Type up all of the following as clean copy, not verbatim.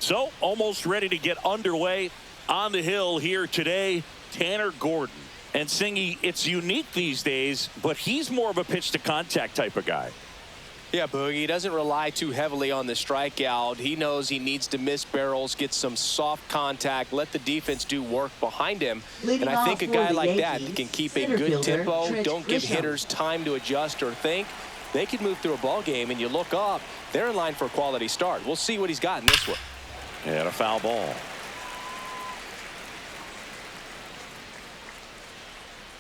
So almost ready to get underway on the hill here today, Tanner Gordon. And Singy, it's unique these days, but he's more of a pitch to contact type of guy. Yeah, Boogie, he doesn't rely too heavily on the strikeout. He knows he needs to miss barrels, get some soft contact, let the defense do work behind him. And I think a guy like that can keep a good tempo, don't give hitters time to adjust or think. They could move through a ball game, and you look up, they're in line for a quality start. We'll see what he's got in this one. And a foul ball.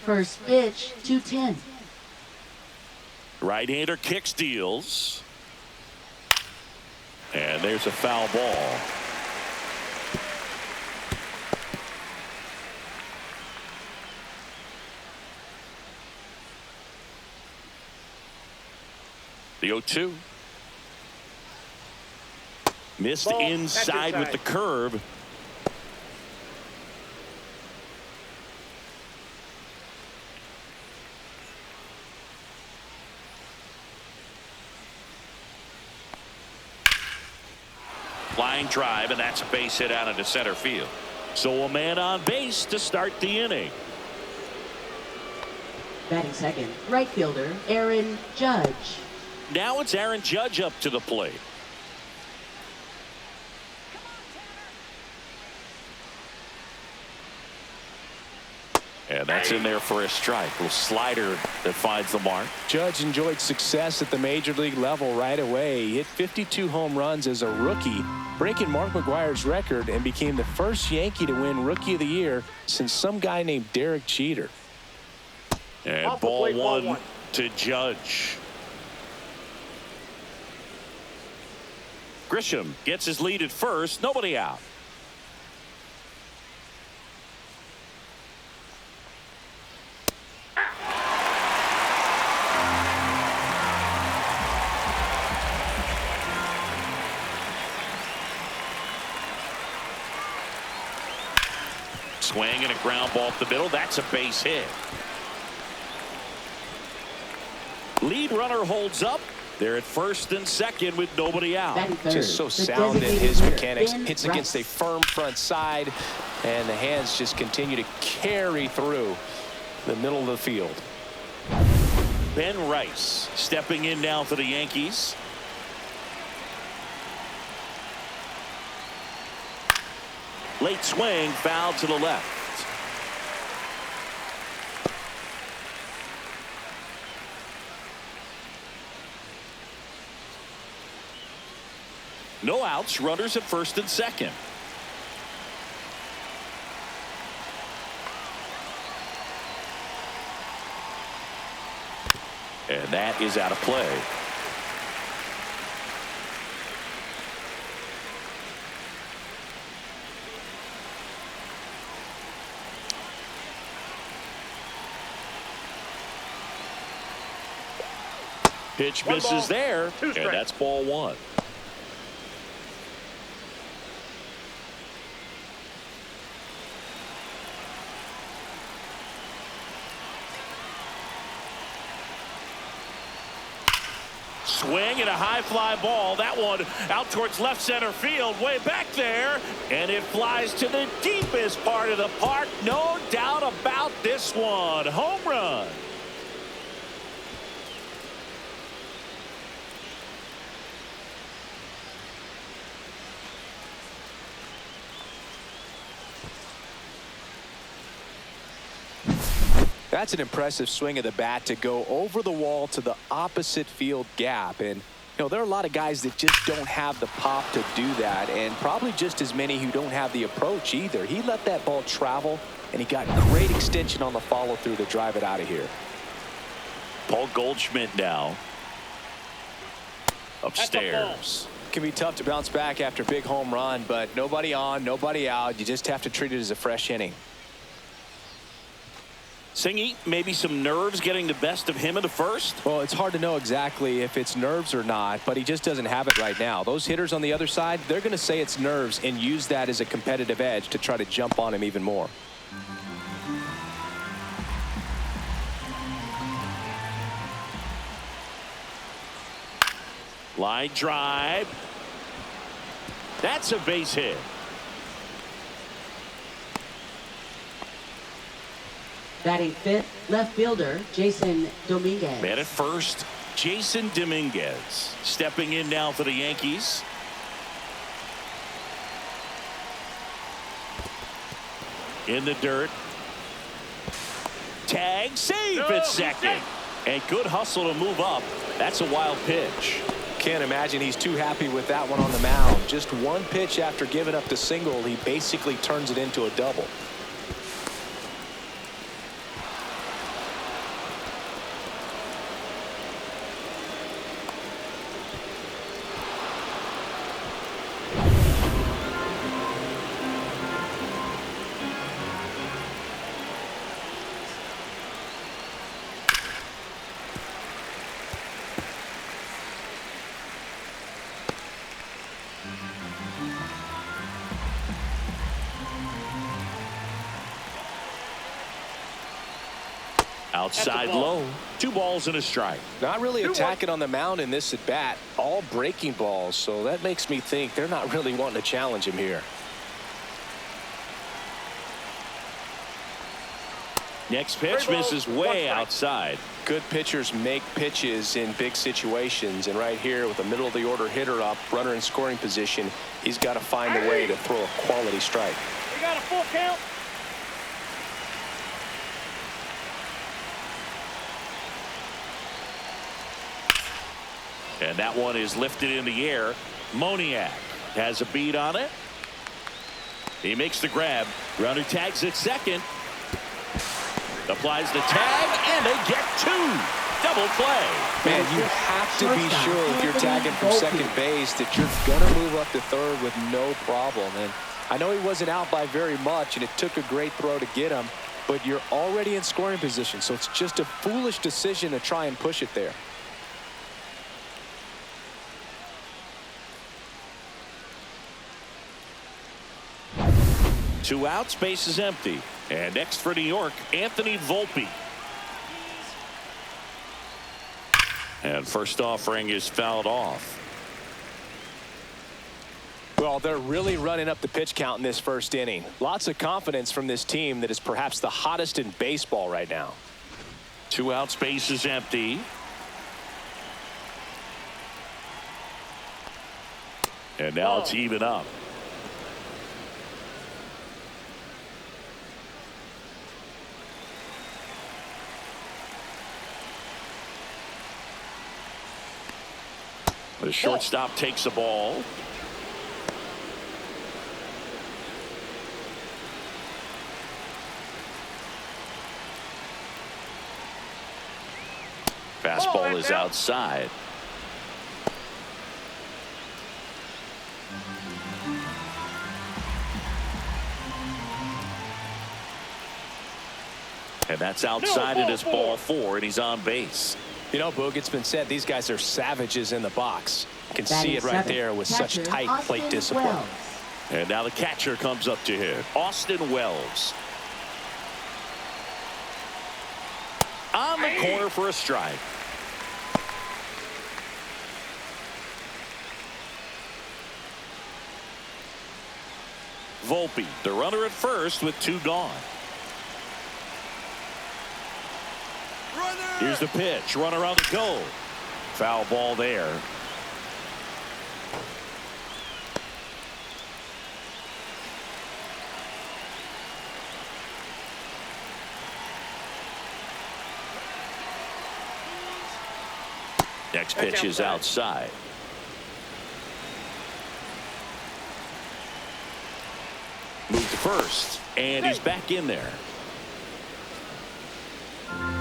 First pitch, 2-10. Right-hander kicks, deals. And there's a foul ball. The 0-2. Missed Ball, inside with the curve. Line drive, and that's a base hit out into center field. So a man on base to start the inning. Batting second, right fielder Aaron Judge. Now it's Aaron Judge up to the plate. And that's in there for a strike. A little slider that finds the mark. Judge enjoyed success at the major league level right away. He hit 52 home runs as a rookie, breaking Mark McGwire's record, and became the first Yankee to win Rookie of the Year since some guy named Derek Jeter. And ball one to Judge. Grisham gets his lead at first. Nobody out. Swing and a ground ball up the middle. That's a base hit. Lead runner holds up. They're at first and second with nobody out. Just so sound in his mechanics. Hits against a firm front side, and the hands just continue to carry through the middle of the field. Ben Rice stepping in now for the Yankees. Late swing, foul to the left. No outs, runners at first and second. And that is out of play. Pitch misses there, and that's ball one. Swing and a high fly ball. That one out towards left center field, way back there, and it flies to the deepest part of the park. No doubt about this one. Home run. That's an impressive swing of the bat to go over the wall to the opposite field gap. And, you know, there are a lot of guys that just don't have the pop to do that, and probably just as many who don't have the approach either. He let that ball travel, and he got great extension on the follow through to drive it out of here. Paul Goldschmidt now upstairs. Can be tough to bounce back after a big home run, but nobody on, nobody out. You just have to treat it as a fresh inning. Singy, maybe some nerves getting the best of him in the first? Well, it's hard to know exactly if it's nerves or not, but he just doesn't have it right now. Those hitters on the other side, they're going to say it's nerves and use that as a competitive edge to try to jump on him even more. Line drive. That's a base hit. Batting fifth, left fielder Jason Dominguez. Man at first, Jason Dominguez. Stepping in now for the Yankees. In the dirt. Tag, save at second. And good hustle to move up. That's a wild pitch. Can't imagine he's too happy with that one on the mound. Just one pitch after giving up the single, he basically turns it into a double. Outside low. 2 balls and a strike. Not really attacking on the mound in this at bat. All breaking balls. So that makes me think they're not really wanting to challenge him here. Next pitch misses way outside. Good pitchers make pitches in big situations. And right here with a middle of the order hitter up, runner in scoring position, he's got to find a way to throw a quality strike. We got a full count. And that one is lifted in the air. Moniak has a beat on it. He makes the grab. Runner tags at second. Applies the tag, and they get 2. Double play. Man, you have to be sure if you're tagging from second base that you're going to move up to third with no problem. And I know he wasn't out by very much, and it took a great throw to get him, but you're already in scoring position, so it's just a foolish decision to try and push it there. Two outs, base is empty. And next for New York, Anthony Volpe. And first offering is fouled off. Well, they're really running up the pitch count in this first inning. Lots of confidence from this team that is perhaps the hottest in baseball right now. 2 outs, base is empty. And now it's even up. The shortstop takes the ball. Fastball is outside. And that's outside. It is ball 4, and he's on base. You know, Boog, it's been said these guys are savages in the box. You can see it right there with such tight plate discipline. And now the catcher comes up to hit. Austin Wells. On the corner for a strike. Volpe, the runner at first with 2 gone. Here's the pitch. Runner on the go. Foul ball there. Next pitch is outside. Move to first, and he's back in there.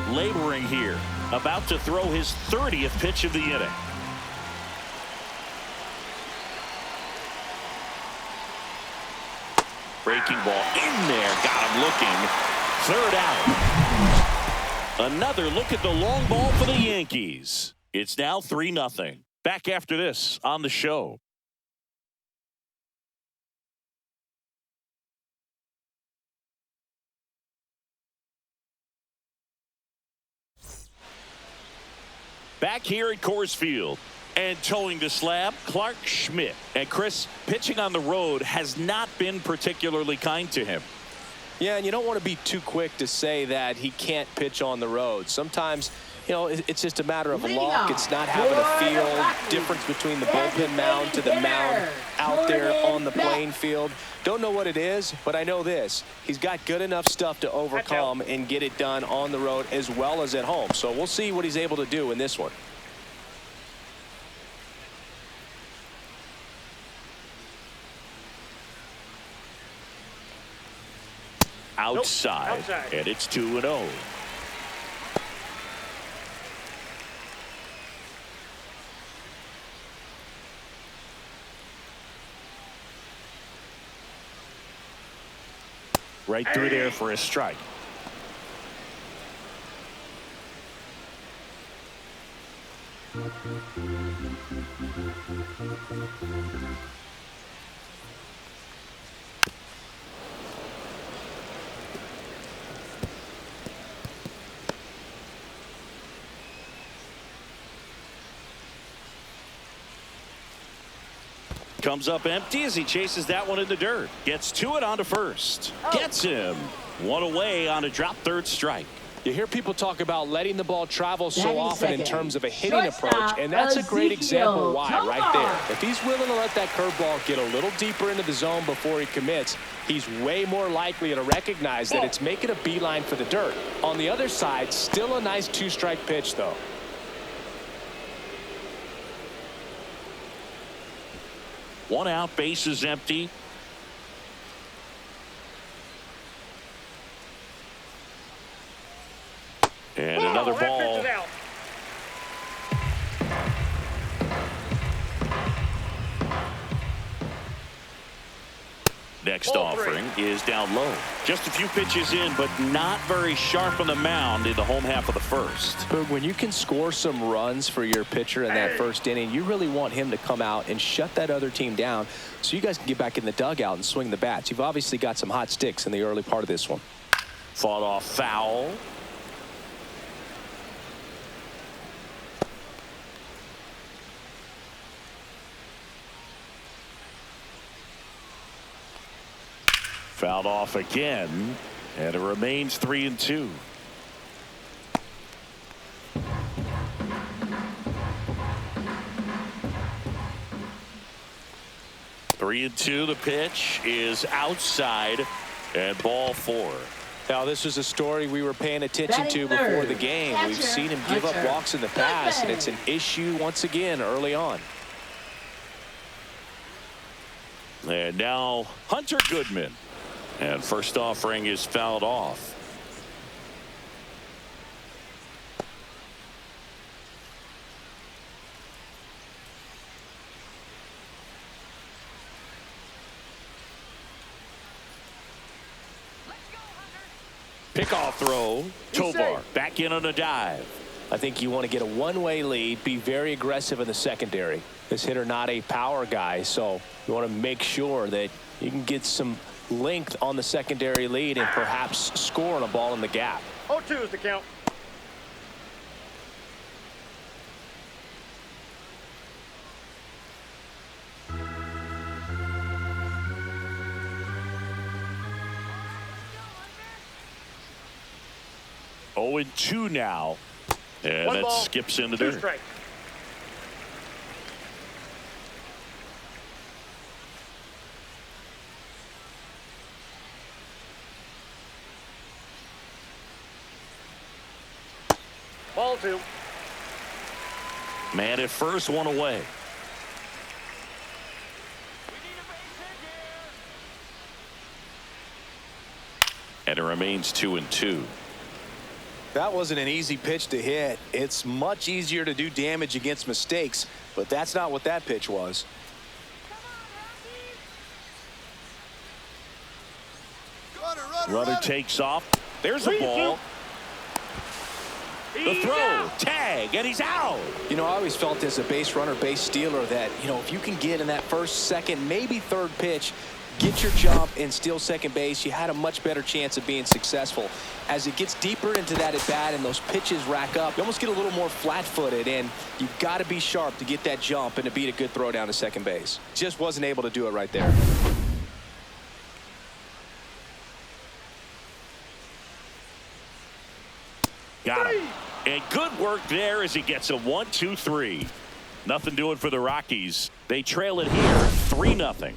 Laboring here, about to throw his 30th pitch of the inning. Breaking ball in there, got him looking. 3rd out. Another look at the long ball for the Yankees. It's now 3-0. Back after this on the show. Back here at Coors Field. And towing the slab, Clark Schmidt. And Chris, pitching on the road has not been particularly kind to him. Yeah, and you don't want to be too quick to say that he can't pitch on the road. Sometimes, you know, it's just a matter of luck. It's not having a feel. Difference between the bullpen mound to the mound out there on the playing field. Don't know what it is, but I know this. He's got good enough stuff to overcome and get it done on the road as well as at home. So we'll see what he's able to do in this one. Outside. And it's 2-0. Right through there for a strike. Comes up empty as he chases that one in the dirt. Gets to it onto first. Gets him. One away on a drop third strike. You hear people talk about letting the ball travel so often in terms of a hitting approach, and that's a great example why right there. If he's willing to let that curveball get a little deeper into the zone before he commits, he's way more likely to recognize that it's making a beeline for the dirt. On the other side, still a nice two-strike pitch, though. One out, base is empty. And another ball. Next offering is down low. Just a few pitches in, but not very sharp on the mound in the home half of the first. But when you can score some runs for your pitcher in that first inning, you really want him to come out and shut that other team down so you guys can get back in the dugout and swing the bats. You've obviously got some hot sticks in the early part of this one. Fought off foul. Fouled off again, and it remains 3-2. Three and two. The pitch is outside, and ball four. Now, this is a story we were paying attention to before the game. We've seen him give up walks in the past, and it's an issue once again early on. And now Hunter Goodman. And first offering is fouled off. Pickoff throw. Tovar back in on a dive. I think you want to get a one-way lead, be very aggressive in the secondary. This hitter not a power guy, so you want to make sure that you can get some length on the secondary lead and perhaps score on a ball in the gap. 0-2 is the count. Oh, and 2 now. And One that ball, skips in the 2 dirt. strikes. Ball 2. Man at first, one away. And it remains 2-2. That wasn't an easy pitch to hit. It's much easier to do damage against mistakes, but that's not what that pitch was. Runner takes off. There's a ball. The throw, tag, and he's out. You know, I always felt as a base runner, base stealer that, you know, if you can get in that first, second, maybe third pitch, get your jump and steal second base, you had a much better chance of being successful. As it gets deeper into that at bat and those pitches rack up, you almost get a little more flat-footed, and you've got to be sharp to get that jump and to beat a good throw down to second base. Just wasn't able to do it right there. Got him. And good work there as he gets a 1-2-3. Nothing doing for the Rockies. They trail it here 3-0.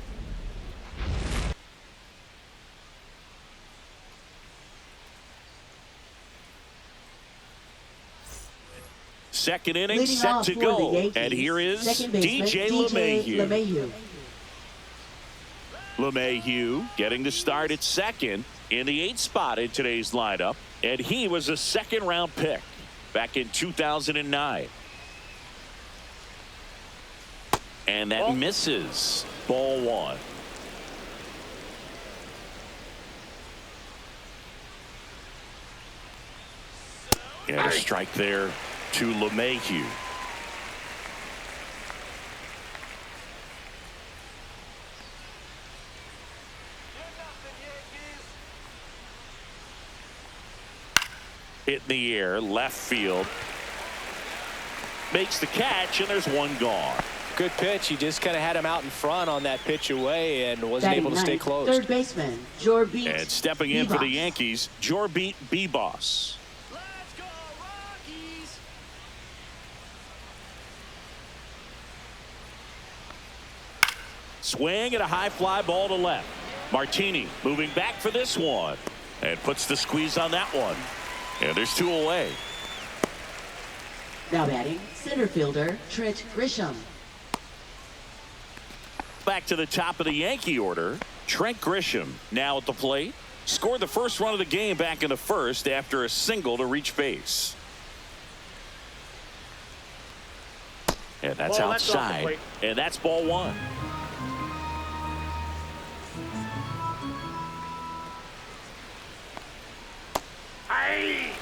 Second inning Leading set off to for go. the Yankees, And here is second baseman, DJ LeMahieu. LeMahieu getting the start at second in the 8th spot in today's lineup. And he was a second-round pick back in 2009. And that misses. Ball 1. And a strike there to LeMahieu. Hit in the air, left field. Makes the catch, and there's one gone. Good pitch. He just kind of had him out in front on that pitch away and wasn't able to stay close. Third baseman, Jorbit. And stepping in for the Yankees, Jorbit Bibos. Let's go, Rockies! Swing and a high fly ball to left. Martini moving back for this one. And puts the squeeze on that one. And there's 2 away. Now batting, center fielder, Trent Grisham. Back to the top of the Yankee order. Trent Grisham now at the plate. Scored the first run of the game back in the first after a single to reach base. And that's outside. And that's ball 1. Aye.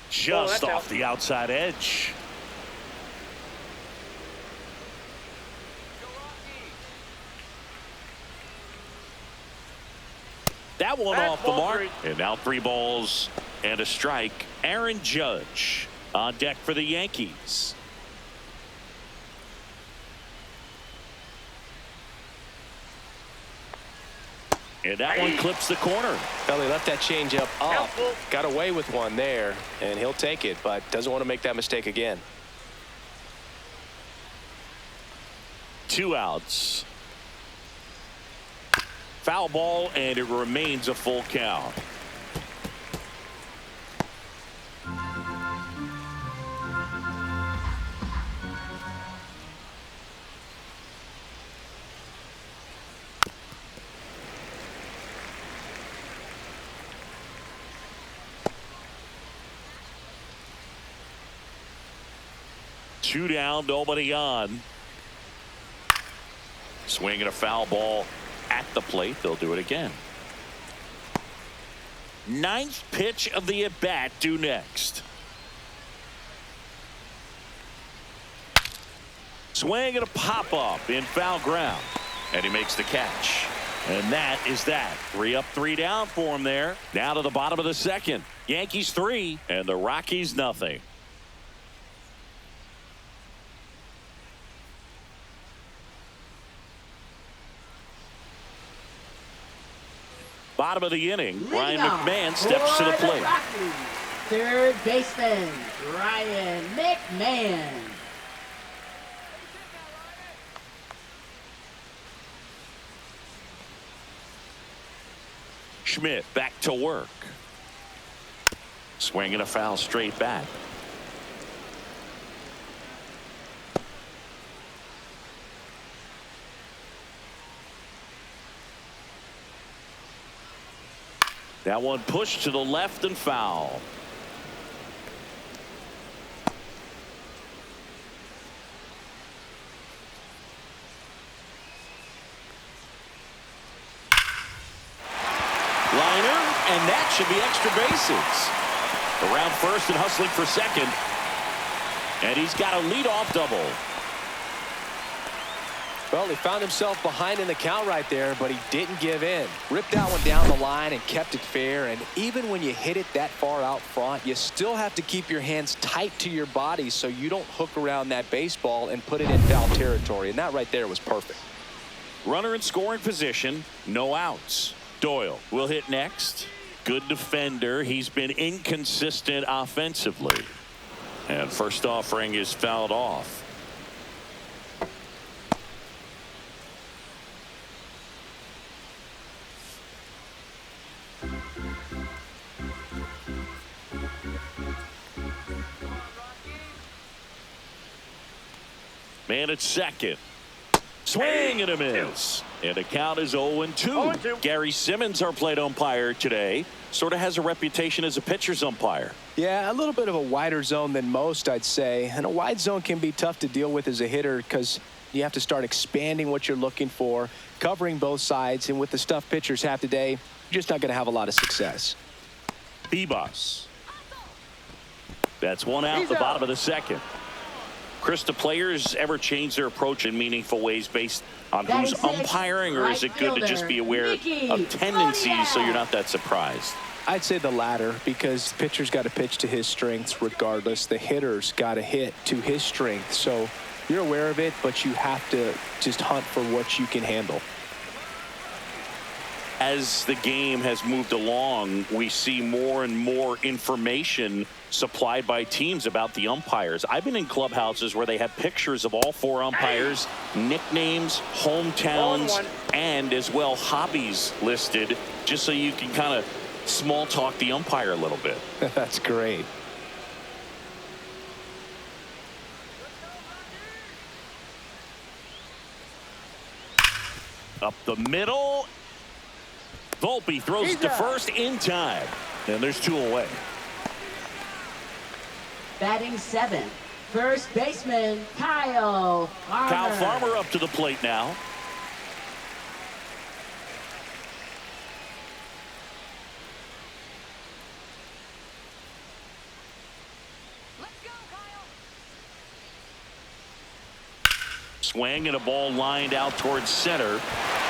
Just that's off out. the outside edge. That one That's off the ball mark. 3. And now 3 balls and a strike. Aaron Judge on deck for the Yankees. And that one clips the corner. Well, he left that changeup up. Helpful. Got away with one there, and he'll take it, but doesn't want to make that mistake again. 2 outs. Foul ball, and it remains a full count. Two down, nobody on. Swinging a foul ball at the plate. They'll do it again. 9th pitch of the at-bat due next. Swing and a pop-up in foul ground. And he makes the catch. And that is that. 3 up, 3 down for him there. Now to the bottom of the second. Yankees 3 and the Rockies nothing. Bottom of the inning, Ryan McMahon steps to the plate. Third baseman, Ryan McMahon. Schmidt back to work. Swinging a foul straight back. That one pushed to the left and foul. Liner, and that should be extra bases. Around first and hustling for second. And he's got a leadoff double. Well, he found himself behind in the count right there, but he didn't give in. Ripped that one down the line and kept it fair. And even when you hit it that far out front, you still have to keep your hands tight to your body so you don't hook around that baseball and put it in foul territory. And that right there was perfect. Runner in scoring position, no outs. Doyle will hit next. Good defender. He's been inconsistent offensively. And first offering is fouled off. Man at second. Swing and a miss. And the count is 0-2. Gary Simmons, our plate umpire today, sort of has a reputation as a pitcher's umpire. Yeah, a little bit of a wider zone than most, I'd say. And a wide zone can be tough to deal with as a hitter because you have to start expanding what you're looking for, covering both sides. And with the stuff pitchers have today, you're just not going to have a lot of success. Bebos. That's one out, the bottom of the second. Chris, do players ever change their approach in meaningful ways based on who's umpiring, or is it good to just be aware of tendencies so you're not that surprised? I'd say the latter, because the pitcher's got to pitch to his strengths regardless. The hitter's got to hit to his strength. So you're aware of it, but you have to just hunt for what you can handle. As the game has moved along, we see more and more information supplied by teams about the umpires. I've been in clubhouses where they have pictures of all four umpires, nicknames, hometowns, and as well hobbies listed, just so you can kind of small talk the umpire a little bit. That's great. Up the middle. Volpe throws it to first in time. And there's two away. Batting seventh, first baseman Kyle Farmer. Kyle Farmer up to the plate now. Let's go, Kyle. Swing and a ball lined out towards center.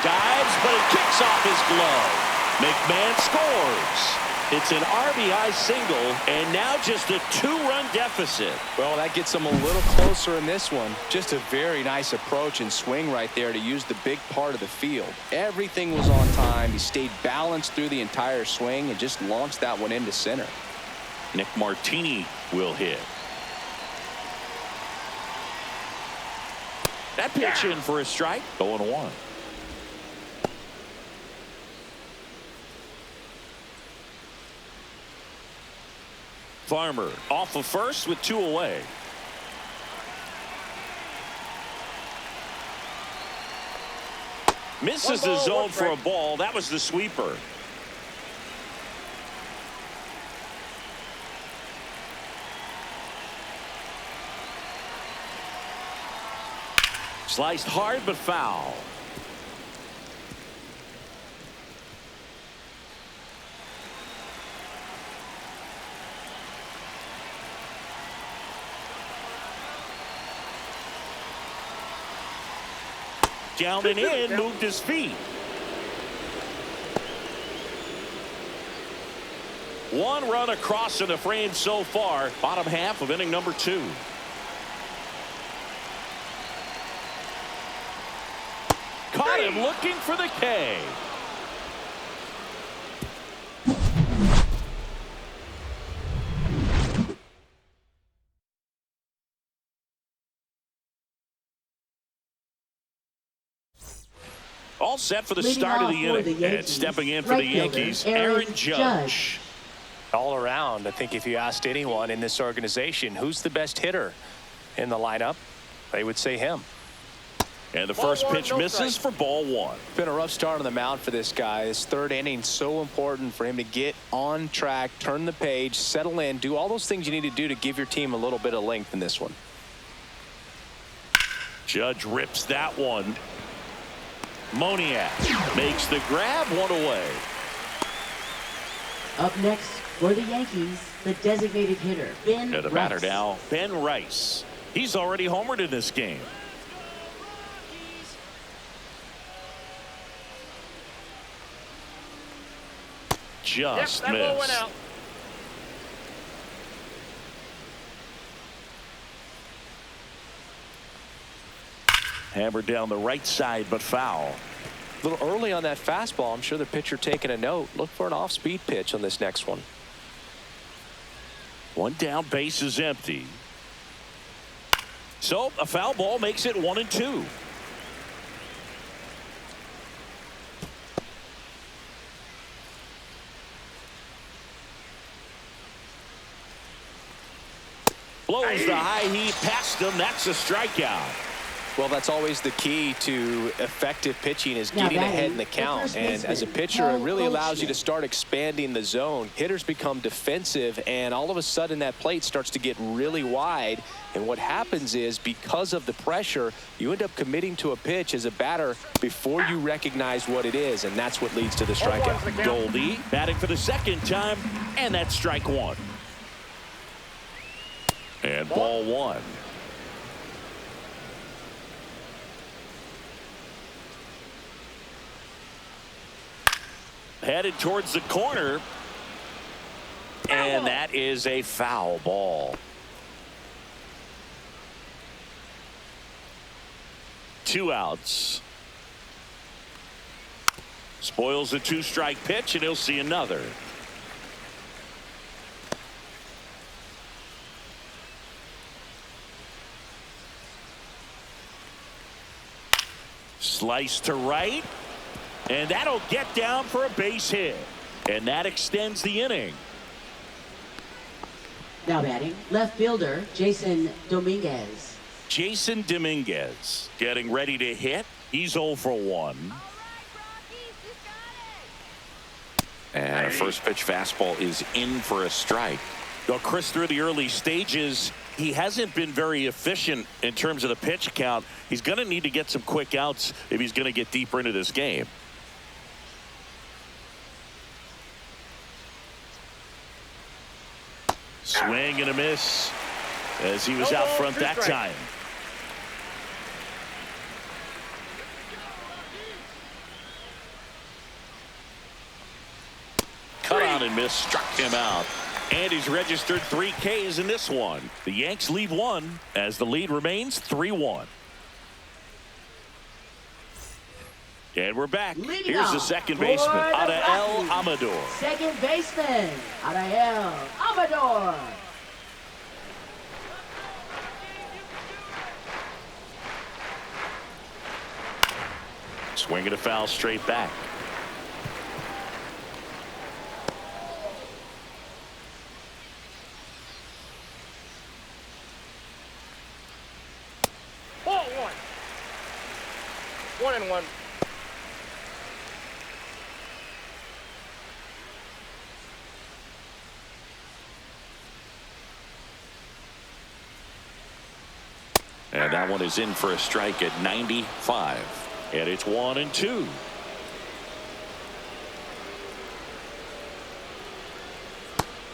Dives, but it kicks off his glove. McMahon scores. It's an RBI single, and now just a two-run deficit. Well, that gets them a little closer in this one. Just a very nice approach and swing right there to use the big part of the field. Everything was on time. He stayed balanced through the entire swing and just launched that one into center. Nick Martini will hit. That pitch in for a strike. 0-1. Farmer off of first with two away. Misses the zone for a ball. That was the sweeper. Sliced hard but foul. Down and in, moved his feet. One run across in the frame so far. Bottom half of inning number 2. Caught him looking for the K. All set for the start of the inning. And stepping in for the Yankees, Aaron Judge. All around, I think if you asked anyone in this organization who's the best hitter in the lineup, they would say him. And the first pitch misses for ball 1. Been a rough start on the mound for this guy. His third inning, so important for him to get on track, turn the page, settle in, do all those things you need to do to give your team a little bit of length in this one. Judge rips that one. Moniak makes the grab, one away. Up next, For the Yankees, the designated hitter, Ben And the Rice. batter now, Ben Rice. He's already homered in this game. Just That ball went missed. out. Hammered down the right side, but foul. A little early on that fastball. I'm sure the pitcher taking a note. Look for an off-speed pitch on this next one. One down, base is empty. So a foul ball makes it 1-2. Blows the high heat past him. That's a strikeout. Well, that's always the key to effective pitching is getting ahead in the count. And as a pitcher, it really allows you to start expanding the zone. Hitters become defensive, and all of a sudden that plate starts to get really wide. And what happens is, because of the pressure, you end up committing to a pitch as a batter before you recognize what it is, and that's what leads to the strikeout. Goldie batting for the second time, and that's strike one. And ball one. Headed towards the corner, and that is a foul ball. 2 outs. Spoils the 2-strike pitch, and he'll see another. Slice to right, and that'll get down for a base hit, and that extends the inning. Now batting, left fielder, Jason Dominguez. Jason Dominguez getting ready to hit. He's 0 for 1. All right, Rockies, you got it. And a first pitch fastball is in for a strike. Well, Chris, through the early stages, he hasn't been very efficient in terms of the pitch count. He's going to need to get some quick outs if he's going to get deeper into this game. Swing and a miss as he was out front that time. Cut on and miss, struck him out. And he's registered 3 Ks in this one. The Yanks lead 1 as the lead remains 3-1. And we're back. Leading Here's the off second for baseman, the Adael Rockies. Amador. Second baseman, Adael Amador. Swinging a foul straight back. Ball one. 1-1. And that one is in for a strike at 95. And it's 1-2.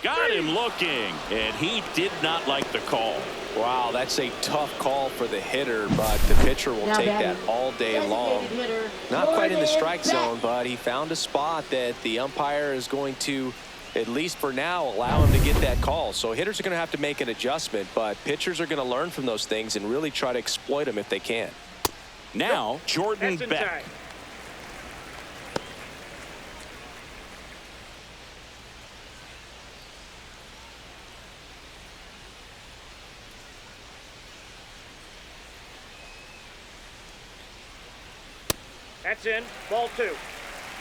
Got him looking, and he did not like the call. Wow, that's a tough call for the hitter, but the pitcher will Now take batting, that all day long. designated hitter, Not quite in the Jordan strike Beck. zone, but he found a spot that the umpire is going to, at least for now, allow him to get that call. So hitters are going to have to make an adjustment, but pitchers are going to learn from those things and really try to exploit them if they can. Now, Jordan That's in Beck. time. That's in. Ball 2.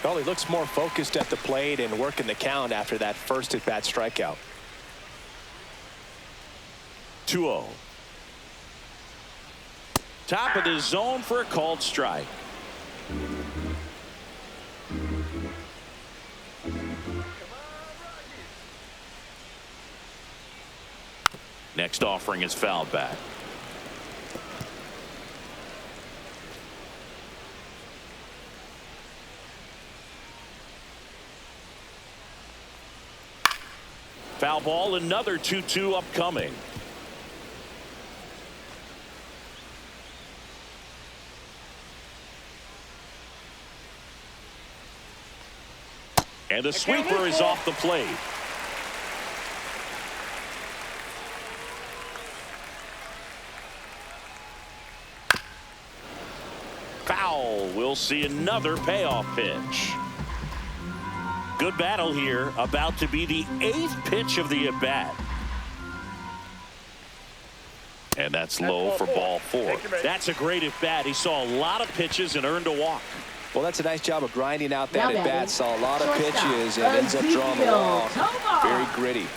Well, he looks more focused at the plate and working the count after that first at-bat strikeout. 2-0. Top of the zone for a called strike. Next offering is fouled back. Foul ball, another 2-2 upcoming. And the sweeper is off the plate. Foul. We'll see another payoff pitch. Good battle here. About to be the 8th pitch of the at-bat. And that's low for ball 4. That's a great at-bat. He saw a lot of pitches and earned a walk. Well, that's a nice job of grinding out that at-bat. Saw a lot of pitches and ends up drawing the ball. Very gritty.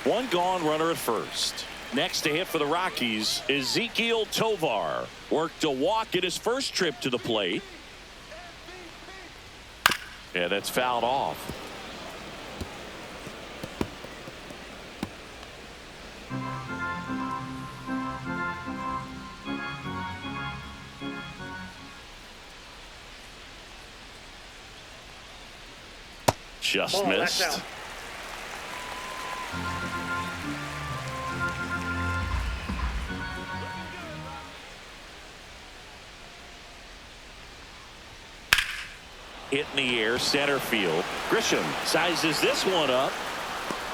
One gone, runner at first. Next to hit for the Rockies, Ezequiel Tovar. Worked a walk in his first trip to the plate. Yeah, that's fouled off. Just missed. Hit in the air, center field. Grisham sizes this one up,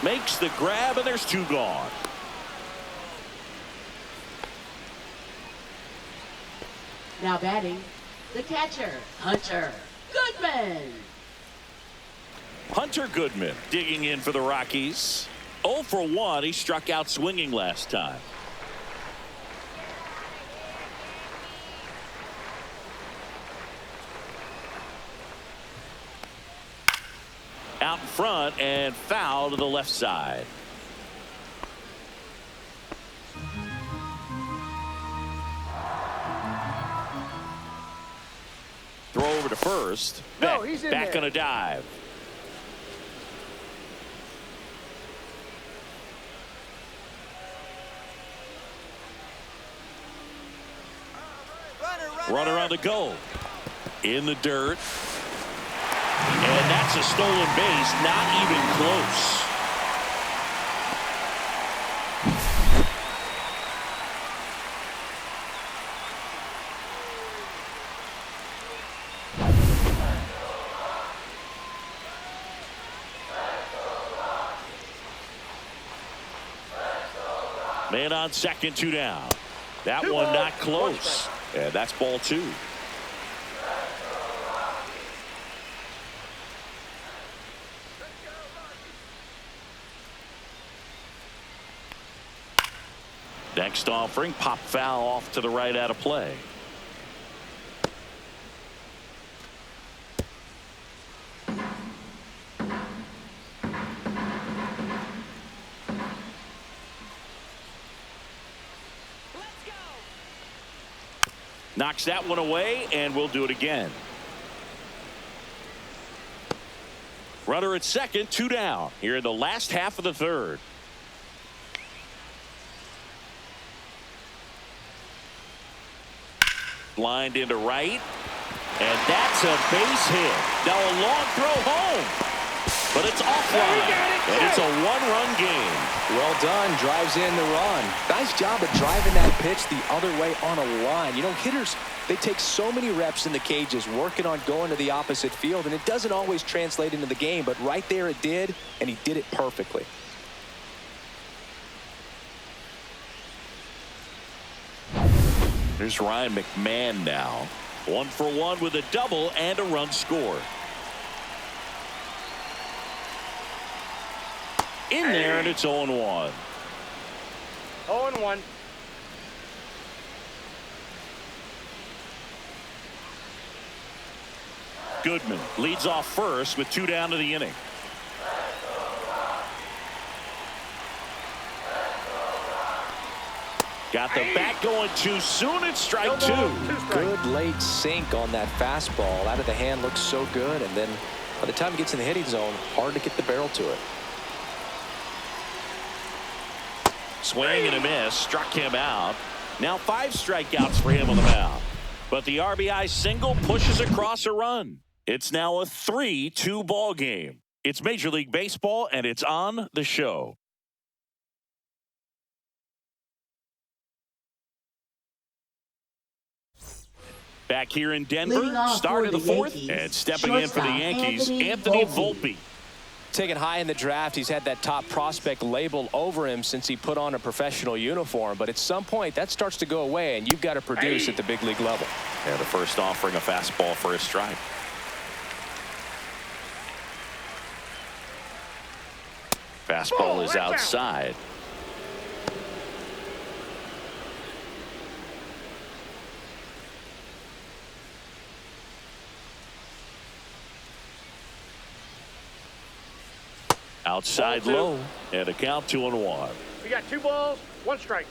makes the grab, and there's 2 gone. Now batting, the catcher, Hunter Goodman. Hunter Goodman digging in for the Rockies. 0 for 1. He struck out swinging last time. Out in front and foul to the left side. Throw over to first. Back on a dive. Runner on the go. In the dirt. And that's a stolen base, not even close. Man on second, 2 down. That one not close. And that's ball 2. Next offering, pop foul off to the right out of play. Knocks that one away, and we'll do it again. Runner at second, 2 down here in the last half of the 3rd. Lined into right, and that's a base hit. Now a long throw home, but it's offline, and it's a 1-run game. Well done. Drives in the run. Nice job of driving that pitch the other way on a line. You know, hitters, they take so many reps in the cages working on going to the opposite field, and it doesn't always translate into the game, but right there it did, and he did it perfectly. Here's Ryan McMahon now. 1 for 1 with a double and a run scored. In there, and it's 0-1. 0-1. Goodman leads off first with 2 down to the inning. Got the bat going too soon. It's strike 2. Good late sink on that fastball. Out of the hand, looks so good, and then by the time it gets in the hitting zone, hard to get the barrel to it. Swing and a miss, struck him out. Now 5 strikeouts for him on the mound. But the RBI single pushes across a run. It's now a 3-2 ball game. It's Major League Baseball, and it's on the show. Back here in Denver, start of the fourth, and stepping in for the Yankees, Anthony Volpe. Taken high in the draft, he's had that top prospect label over him since he put on a professional uniform. But at some point, that starts to go away, and you've got to produce at the big league level. Yeah, the first offering a fastball for a strike. Fastball is outside. Outside low, and a count 2-1. We got 2 balls, 1 strike.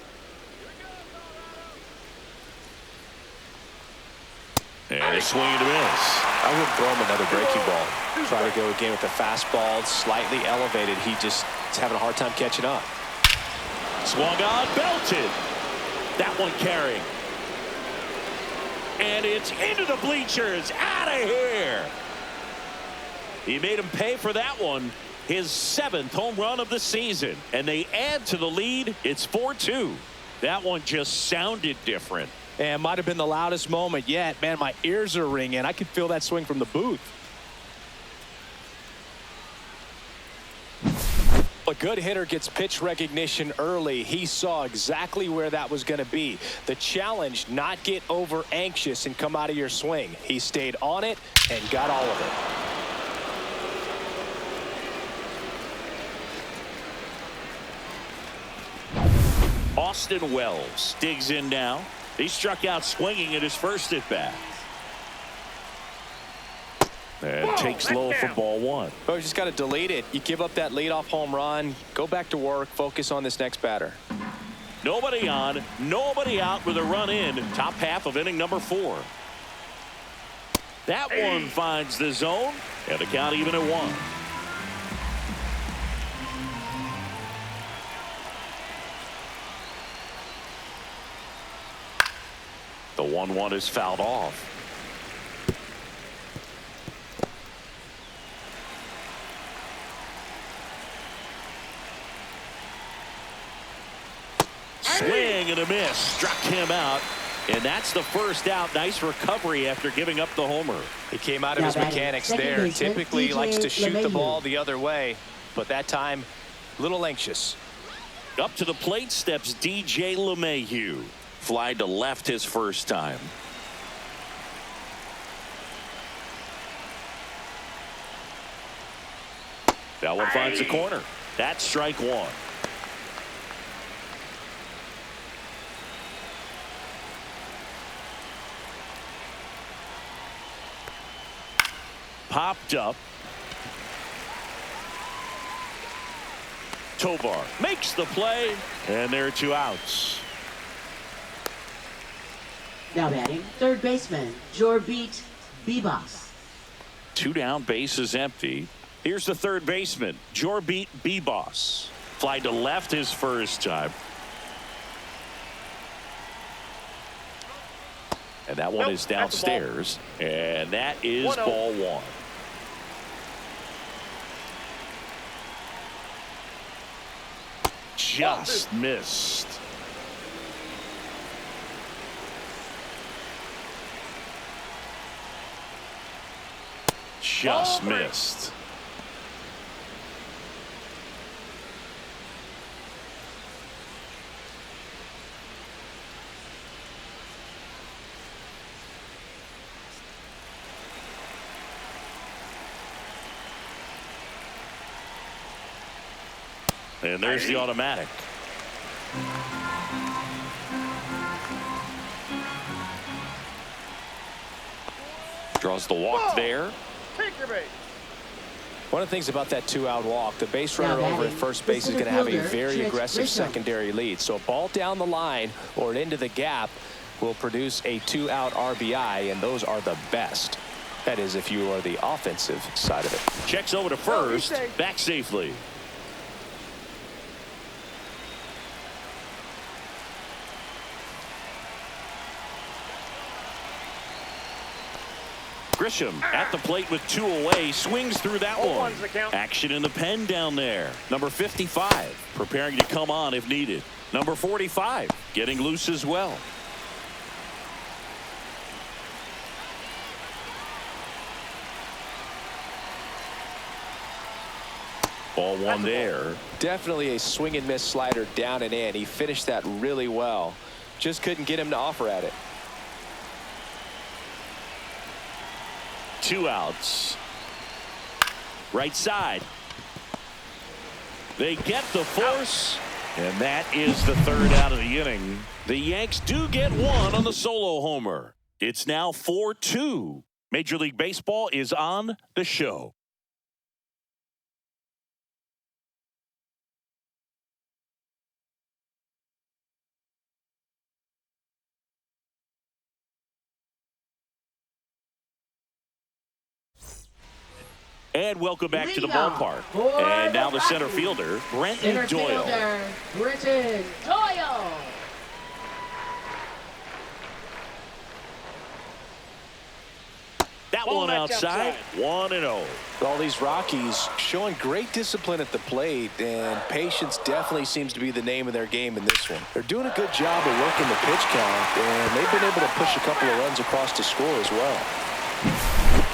And a swing and a miss. I would throw him another breaking ball. Try to go again with the fastball, slightly elevated. He just is having a hard time catching up. Swung on, belted. That one carrying. And it's into the bleachers. Out of here. He made him pay for that one. His 7th home run of the season. And they add to the lead. It's 4-2. That one just sounded different. And might have been the loudest moment yet. Man, my ears are ringing. I could feel that swing from the booth. A good hitter gets pitch recognition early. He saw exactly where that was going to be. The challenge, not get over anxious and come out of your swing. He stayed on it and got all of it. Austin Wells digs in now. He struck out swinging at his first at bat. And takes low for ball 1. But you just got to delete it. You give up that leadoff home run. Go back to work. Focus on this next batter. Nobody on, nobody out with a run in. Top half of inning number 4. That one finds the zone, and the count even at 1. The 1-1 is fouled off. Swing and a miss. Struck him out. And that's the first out. Nice recovery after giving up the homer. He came out of his mechanics there. Typically likes to shoot the ball the other way, but that time a little anxious. Up to the plate steps DJ LeMahieu. Fly to left his first time. That one finds the corner. That's strike 1. Popped up. Tovar makes the play, and there are 2 outs. Now batting, third baseman, Jorbit Bibas. 2 down, bases empty. Here's the third baseman, Jorbit Bibas. Fly to left his first time. And that one is downstairs. And that is ball 1. Just missed. Just missed. And there's the automatic. Draws the walk there. Take your base. One of the things about that 2-out walk, the base runner over at first base is going to have a very aggressive secondary lead. So a ball down the line or into the gap will produce a 2-out RBI, and those are the best. That is, if you are the offensive side of it. Checks over to first, back safely. Grisham at the plate with 2 away. Swings through that one. Action in the pen down there. Number 55 preparing to come on if needed. Number 45 getting loose as well. Ball 1 there. Definitely a swing and miss slider down and in. He finished that really well. Just couldn't get him to offer at it. 2 outs. Right side. They get the force, and that is the 3rd out of the inning. The Yanks do get 1 on the solo homer. It's now 4-2. Major League Baseball is on the show. And welcome back to the ballpark. And now the center fielder, Brenton Doyle. Brenton Doyle. That one outside. 1-0. All these Rockies showing great discipline at the plate, and patience definitely seems to be the name of their game in this one. They're doing a good job of working the pitch count, and they've been able to push a couple of runs across to score as well.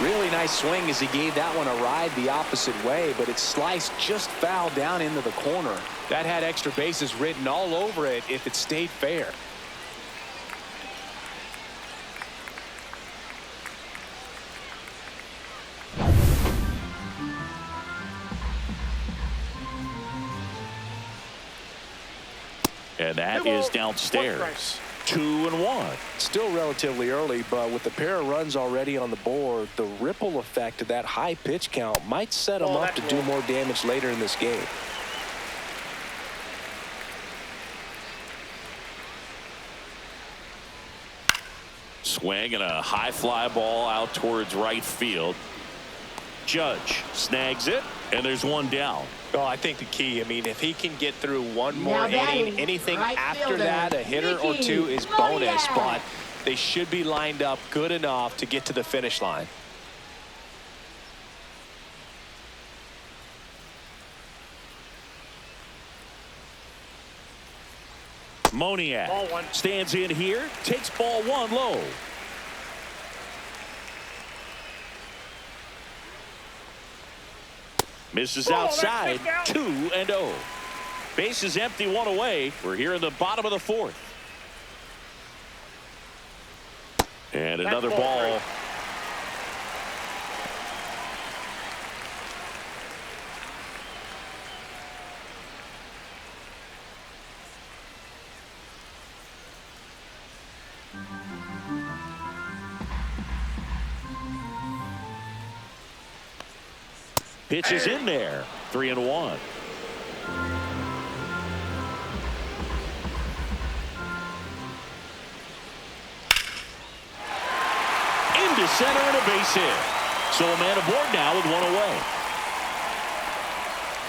Really nice swing as he gave that one a ride the opposite way, but it sliced just foul down into the corner. That had extra bases written all over it if it stayed fair. And that is downstairs. 2-1. Still relatively early, but with the pair of runs already on the board, the ripple effect of that high pitch count might set them up to do more damage later in this game. Swing and a high fly ball out towards right field. Judge snags it, and there's 1 down. Oh, I think the key, I mean, if he can get through 1 more inning, anything after that, a hitter or 2 is bonus, but they should be lined up good enough to get to the finish line. Moniak stands in here, takes ball 1 low. Misses outside. 2-0. Base is empty, 1 away. We're here in the bottom of the 4th. And another ball. Pitch is in there. 3-1. Into center and a base hit. So a man aboard now with 1 away.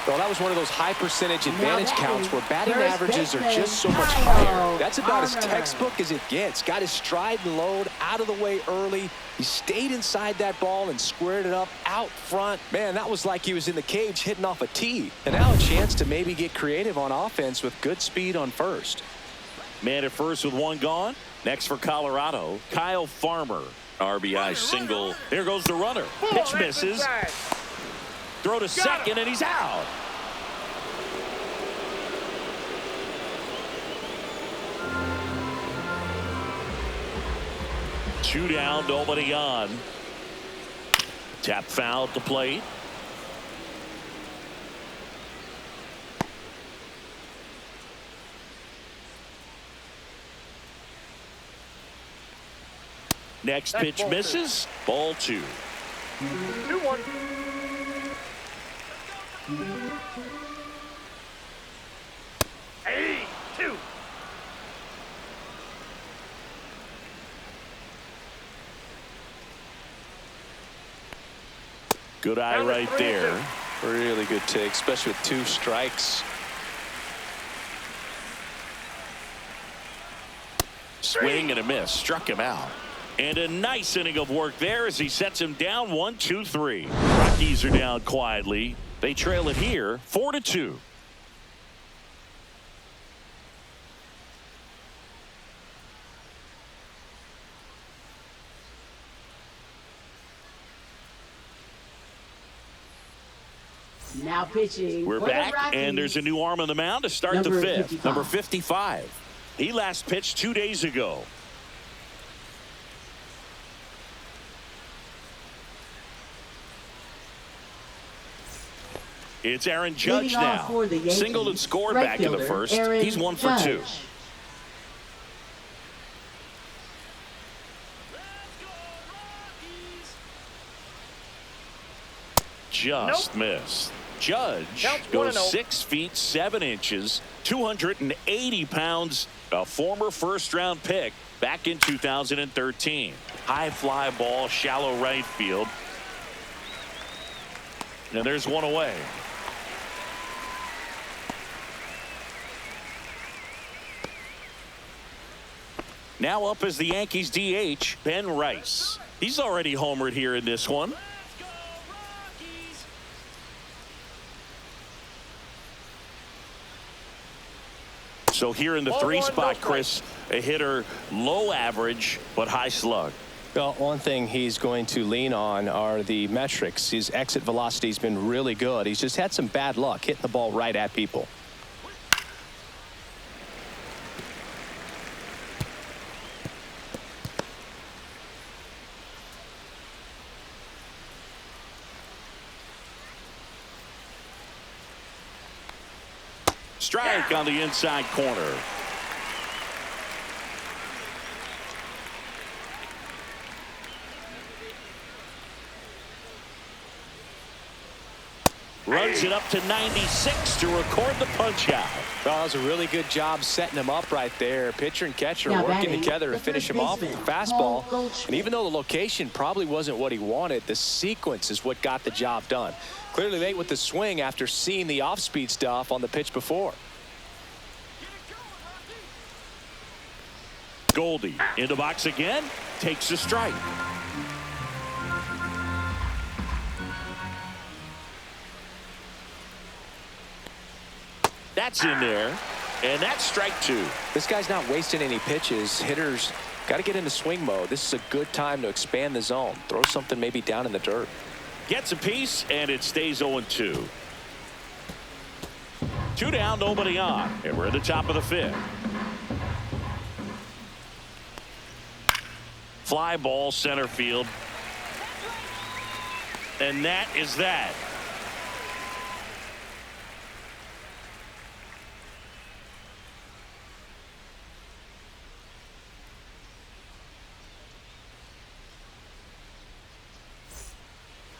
Well, that was one of those high percentage advantage counts where batting averages are just so much higher. That's about as textbook as it gets. Got his stride and load out of the way early. He stayed inside that ball and squared it up out front. Man, that was like he was in the cage hitting off a tee. And now a chance to maybe get creative on offense with good speed on first. Man at first with 1 gone. Next for Colorado, Kyle Farmer. RBI single. There goes the runner. Pitch misses. Throw to second, and he's out. Two down, nobody on. Tap foul at the plate. Next pitch misses. Ball 2. 2-1. Hey, 2. Good eye right there. Really good take, especially with 2 strikes. Swing and a miss. Struck him out. And a nice inning of work there as he sets him down 1-2-3. Rockies are down quietly. They trail it here 4-2. Now pitching. We're for the back, Rockies. and there's a new arm on the mound to start Number the fifth. 55. Number 55. He last pitched 2 days ago. It's Aaron Judge Leading off now. for the Yankees, Singled and scored right back in the fielder, first. Aaron He's 1 for Judge. 2. Just missed. Judge Counts goes 1-0. 6 feet 7 inches, 280 pounds, a former first-round pick back in 2013. High fly ball, shallow right field. And there's one away. Now up as the Yankees DH, Ben Rice. He's already homered here in this one. So here in the 3 spot, Chris, a hitter low average but high slug. Well, one thing he's going to lean on are the metrics. His exit velocity has been really good. He's just had some bad luck hitting the ball right at people. Strike on the inside corner. Runs it up to 96 to record the punch out. Well, that was a really good job setting him up right there. Pitcher and catcher Now working batting, together to the finish first him off with baseman, the fastball. Paul Goldschmidt. And even though the location probably wasn't what he wanted, the sequence is what got the job done. Clearly late with the swing after seeing the off-speed stuff on the pitch before. Goldie in the box again, takes a strike. That's in there, and that's strike 2. This guy's not wasting any pitches. Hitters got to get into swing mode. This is a good time to expand the zone. Throw something maybe down in the dirt. Gets a piece, and it stays 0-2. 2 down, nobody on, and we're at the top of the 5th. Fly ball center field. And that is that.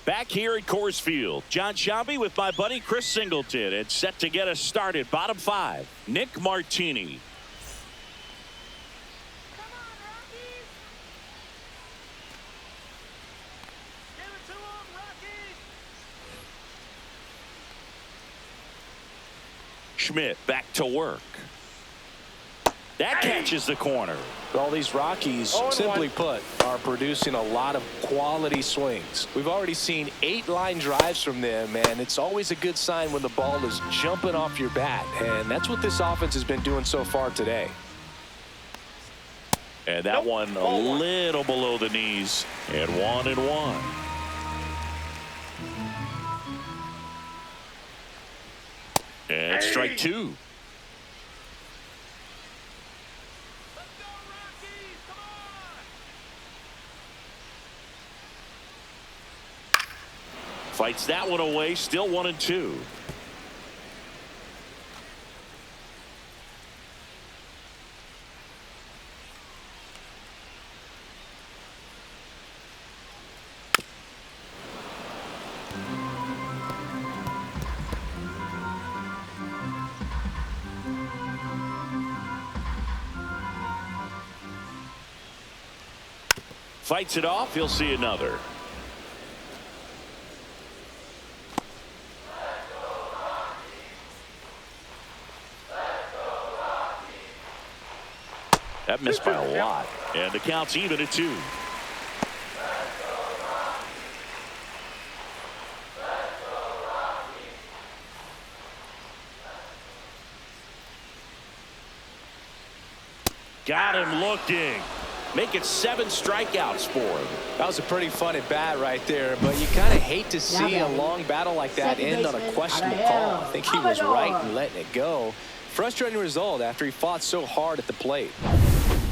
Back here at Coors Field, John Sciambi with my buddy Chris Singleton. It's set to get us started. Bottom 5, Nick Martini. Schmidt back to work. That catches the corner. All these Rockies, simply put, are producing a lot of quality swings. We've already seen 8 line drives from them, and it's always a good sign when the ball is jumping off your bat. And that's what this offense has been doing so far today. And that one a little below the knees. And 1-1. And strike 2. Fights that one away, still 1-2. Fights it off, he'll see another. That missed by a lot. And the count's even at 2. Got him looking. Make it 7 strikeouts for him. That was a pretty fun at bat right there, but you kind of hate to see a long battle like that end on a questionable call. I think he was right in letting it go. Frustrating result after he fought so hard at the plate.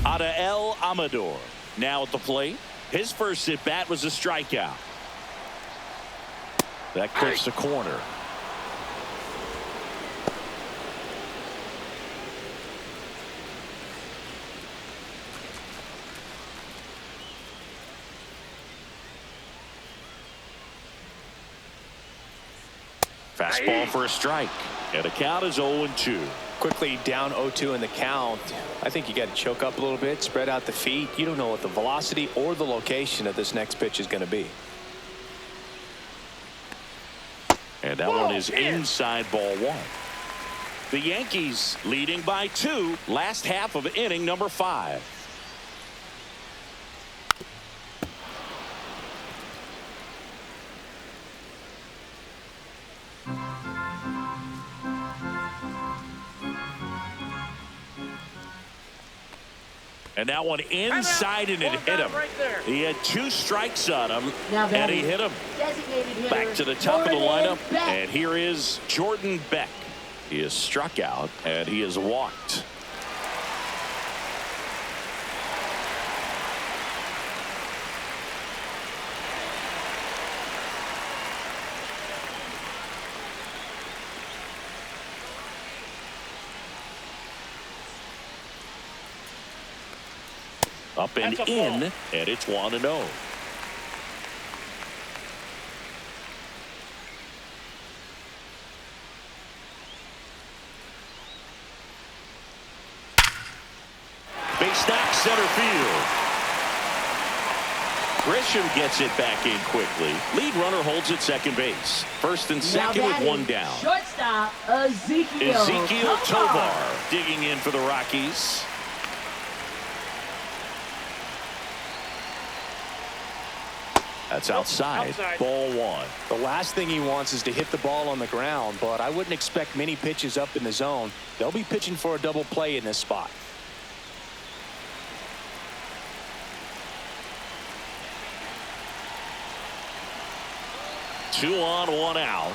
Adael Amador now at the plate. His first at bat was a strikeout. That clips the corner. Fastball for a strike. And the count is 0-2. Quickly down 0-2 in the count. I think you got to choke up a little bit, spread out the feet. You don't know what the velocity or the location of this next pitch is going to be. And that one is inside ball 1. The Yankees leading by 2. Last half of inning number 5. And that one inside, and it hit him. Right there. He had 2 strikes on him, Now and he hit him. Back to the top of the lineup, and here is Jordan Beck. He is struck out, and he is walked. Up and in, and it's 1-0. Base knock center field. Grisham gets it back in quickly. Lead runner holds at second base. First and second with 1 down. Shortstop Ezekiel Tovar digging in for the Rockies. That's outside. Ball 1. The last thing he wants is to hit the ball on the ground, but I wouldn't expect many pitches up in the zone. They'll be pitching for a double play in this spot. Two on, 1 out.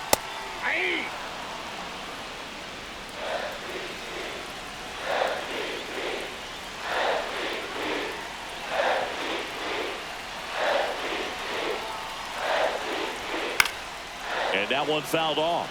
And that one fouled off.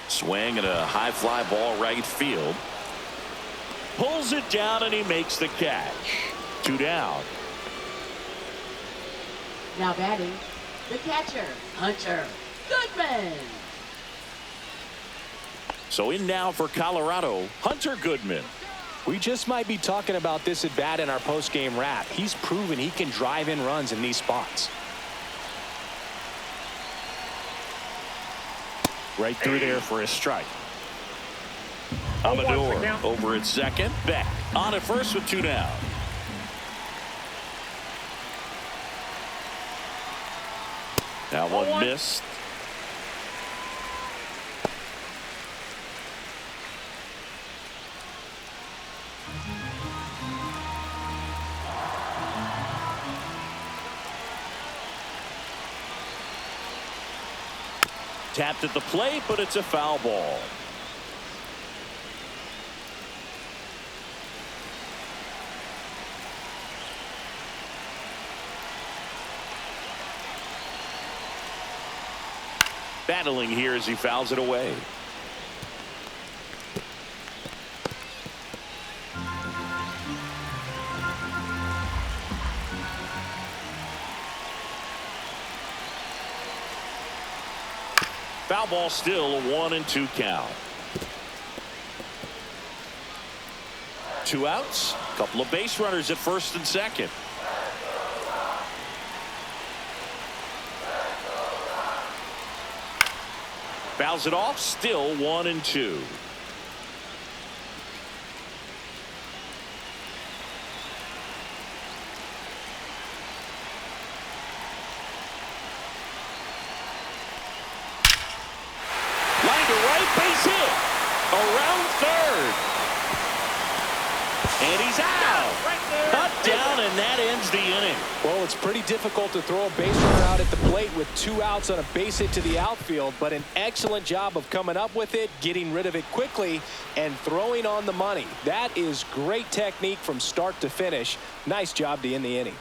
Swing and a high fly ball right field. Pulls it down and he makes the catch. 2 down. Now batting, the catcher, Hunter Goodman. So in now for Colorado, Hunter Goodman. We just might be talking about this at bat in our post-game wrap. He's proven he can drive in runs in these spots. Right through there for a strike. Amador over at second. Beck on at first with 2 down. Now one missed. Tapped at the plate, but it's a foul ball. Battling here as he fouls it away. Foul ball, still a 1-2 count. 2 outs, a couple of base runners at first and second. Fouls it off, still 1-2. Around third. And he's out. Cut down, and that ends the inning. Well, it's pretty difficult to throw a base runner out at the plate with 2 outs on a base hit to the outfield, but an excellent job of coming up with it, getting rid of it quickly, and throwing on the money. That is great technique from start to finish. Nice job to end the inning.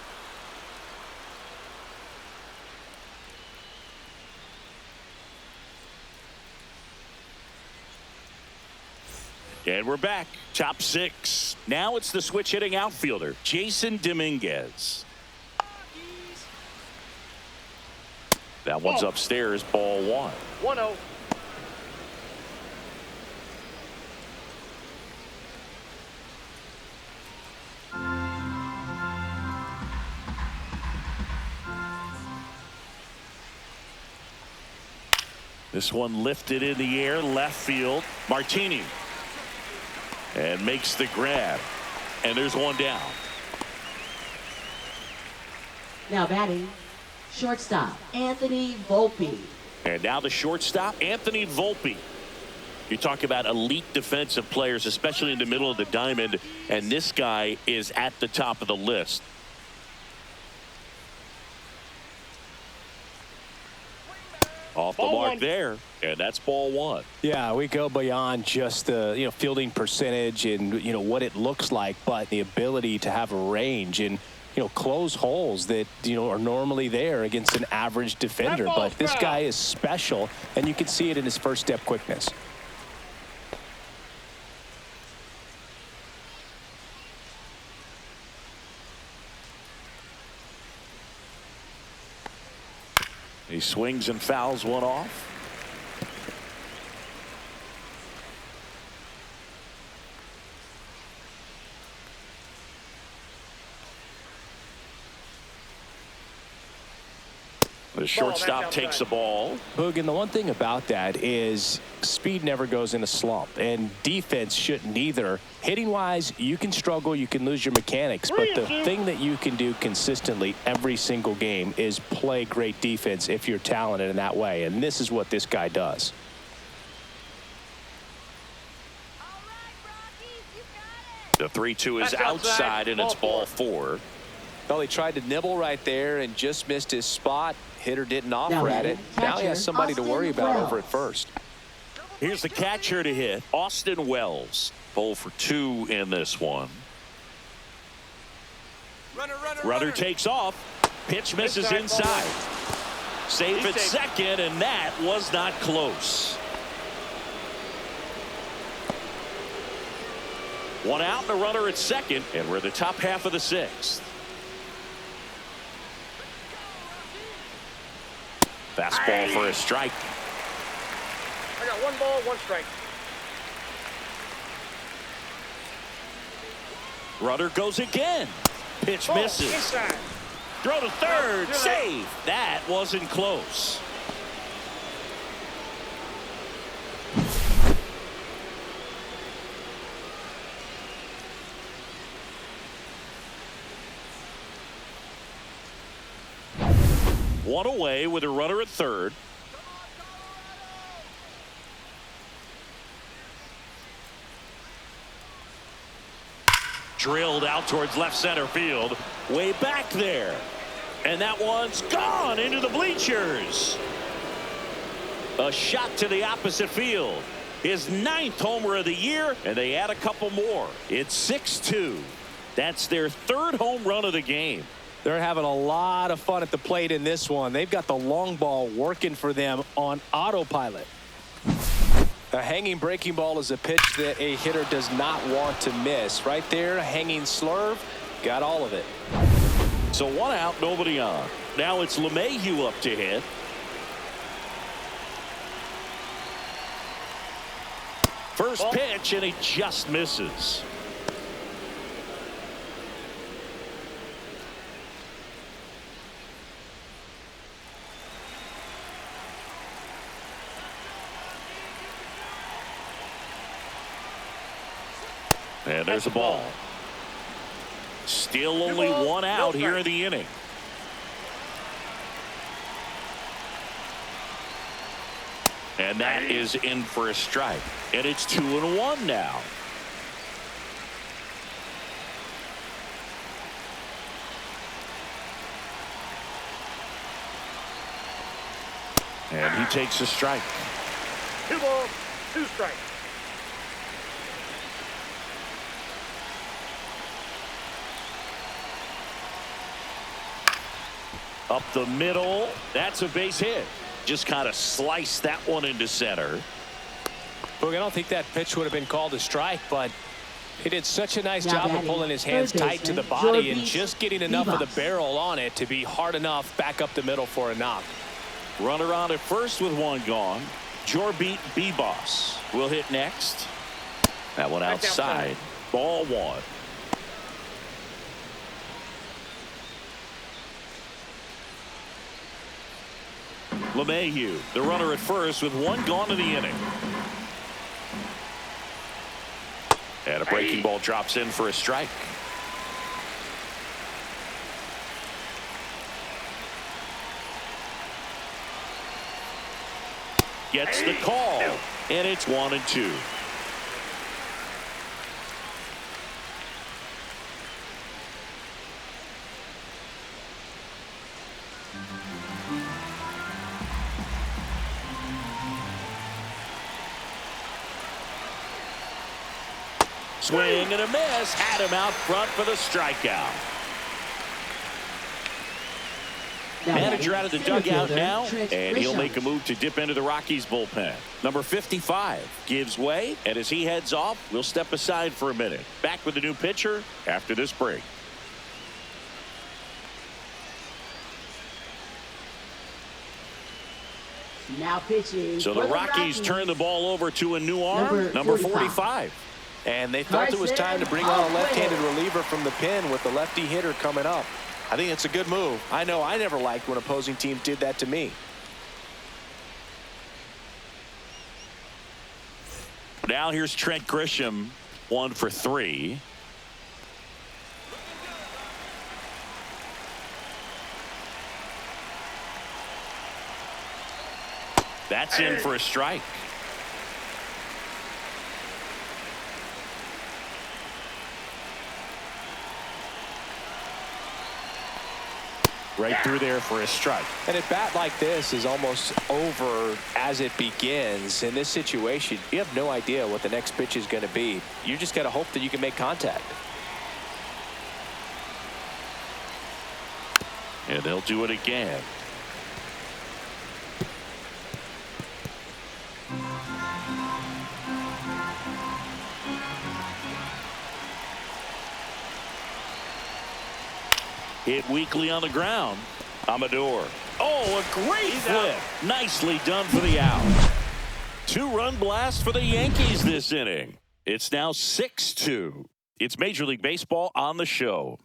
And we're back. Top 6. Now it's the switch hitting outfielder, Jason Dominguez. That one's upstairs, ball 1. 1-0. This one lifted in the air, left field. Martini. And makes the grab. And there's one down. Now batting, shortstop, Anthony Volpe. And now the shortstop, Anthony Volpe. You talk about elite defensive players, especially in the middle of the diamond, and this guy is at the top of the list. Off the mark there, and that's ball 1. Yeah, we go beyond just the fielding percentage and what it looks like, but the ability to have a range and close holes that are normally there against an average defender. But this guy is special, and you can see it in his first step quickness. He swings and fouls one off. The shortstop takes the ball. Boog, and the one thing about that is speed never goes in a slump, and defense shouldn't either. Hitting wise, you can struggle, you can lose your mechanics, but the thing that you can do consistently every single game is play great defense if you're talented in that way, and this is what this guy does. The 3-2 is outside, and it's ball 4. Well, he tried to nibble right there and just missed his spot. Hitter didn't offer at it. Now he has somebody to worry about over at first. Here's the catcher to hit, Austin Wells. 0 for 2 in this one. Runner takes off. Pitch misses inside. Safe at second, and that was not close. 1 out and a runner at second, and we're the top half of the 6th. Fastball for a strike. I got 1 ball, 1 strike. Runner goes again. Pitch misses. Inside. Throw to third. Save. That wasn't close. One away with a runner at third. Drilled out towards left center field. Way back there. And that one's gone into the bleachers. A shot to the opposite field. His 9th homer of the year, and they add a couple more. It's 6-2. That's their 3rd home run of the game. They're having a lot of fun at the plate in this one. They've got the long ball working for them on autopilot. A hanging breaking ball is a pitch that a hitter does not want to miss. Right there, hanging slurve, got all of it. So 1 out, nobody on. Now it's LeMahieu up to hit. First pitch, and he just misses. And there's a ball. Still only 1 out here in the inning. And that is in for a strike. And it's 2-1 now. And he takes a strike. 2 balls, 2 strikes. Up the middle. That's a base hit. Just kind of sliced that one into center. Look, I don't think that pitch would have been called a strike, but he did such a nice job of pulling his hands tight to the body and just getting enough of the barrel on it to be hard enough back up the middle for a knock. Runner on at first with 1 gone. Jorbeat Bebos will hit next. That one outside. Ball 1. LeMahieu, the runner at first with 1 gone in the inning. And a breaking ball drops in for a strike. Gets the call, and it's 1-2. Swing and a miss. Had him out front for the strikeout. Manager out of the dugout now, and he'll make a move to dip into the Rockies bullpen. Number 55 gives way, and as he heads off, we'll step aside for a minute. Back with the new pitcher after this break. Now pitching. So the Rockies turn the ball over to a new arm, number 45. And they felt it was time to bring on a left-handed reliever from the pen with the lefty hitter coming up. I think it's a good move. I know I never liked when opposing teams did that to me. Now here's Trent Grisham, 1 for 3. That's in for a strike. Right through there for a strike. And a bat like this is almost over as it begins. In this situation, you have no idea what the next pitch is going to be. You just got to hope that you can make contact. And they'll do it again. Hit weakly on the ground. Amador. Oh, a great flip. Nicely done for the out. 2-run blast for the Yankees this inning. It's now 6-2. It's Major League Baseball on the show.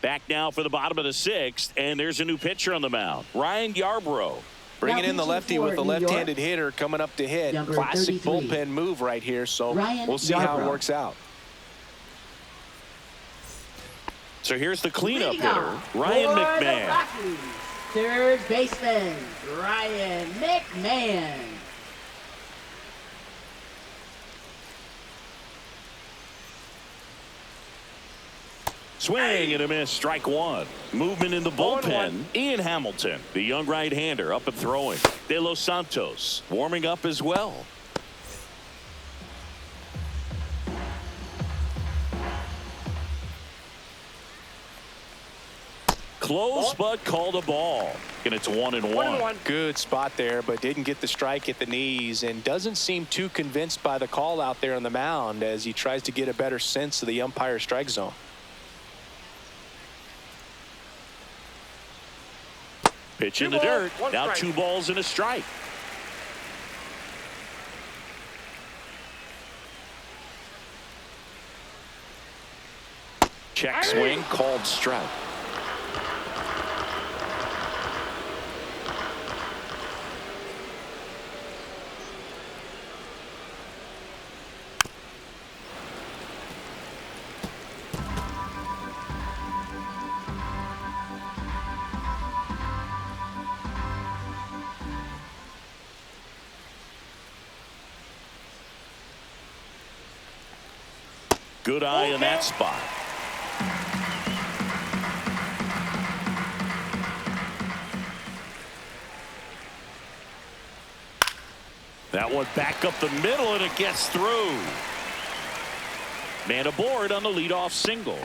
Back now for the bottom of the 6th, and there's a new pitcher on the mound. Ryan Yarbrough. Bringing in the lefty with the left-handed hitter coming up to hit. Classic bullpen move right here, so we'll see how it works out. So here's the cleanup hitter, Ryan McMahon. Third baseman, Ryan McMahon. Swing and a miss, strike 1. Movement in the bullpen. Ian Hamilton, the young right-hander, up and throwing. De Los Santos warming up as well. Close, but called a ball. And it's 1-1. Good spot there, but didn't get the strike at the knees and doesn't seem too convinced by the call out there on the mound as he tries to get a better sense of the umpire strike zone. Pitch in the dirt. Now 2 balls and a strike. Check swing, called strike. Good eye in that spot. That one back up the middle, and it gets through. Man aboard on the leadoff single.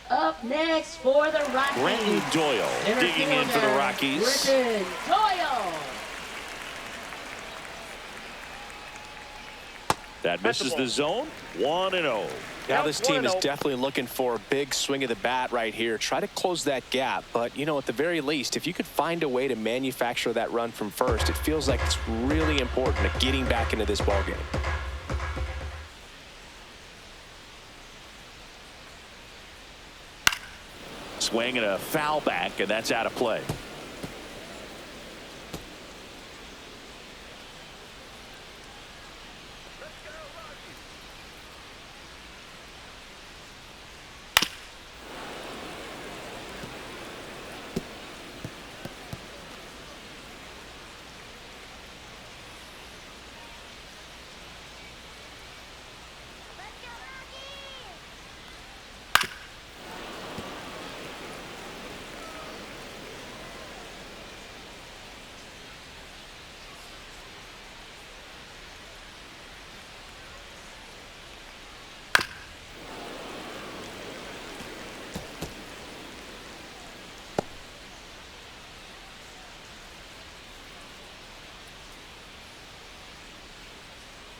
Up next for the Rockies, Brenton Doyle digging in for the Rockies. Brenton Doyle. That misses the zone. 1-0. Now this team is definitely looking for a big swing of the bat right here. Try to close that gap. But, you know, at the very least, if you could find a way to manufacture that run from first, it feels like it's really important to getting back into this ballgame. Swing and a foul back, and that's out of play.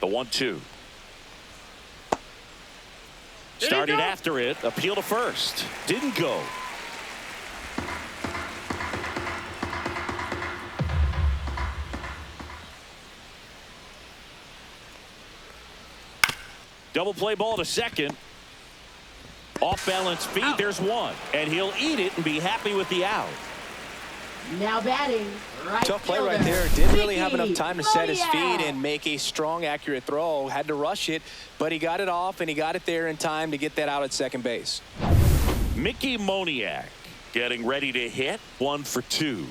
The 1-2. Started after it. Appeal to first. Didn't go. Double play ball to second. Off balance feet. There's one. And he'll eat it and be happy with the out. Now batting, right Tough play fielder, right there. Didn't really have enough Mickey time to set his feet Moniak. and make a strong, accurate throw. Had to rush it, but he got it off, and he got it there in time to get that out at second base. Mickey Moniak getting ready to hit. 1 for 2.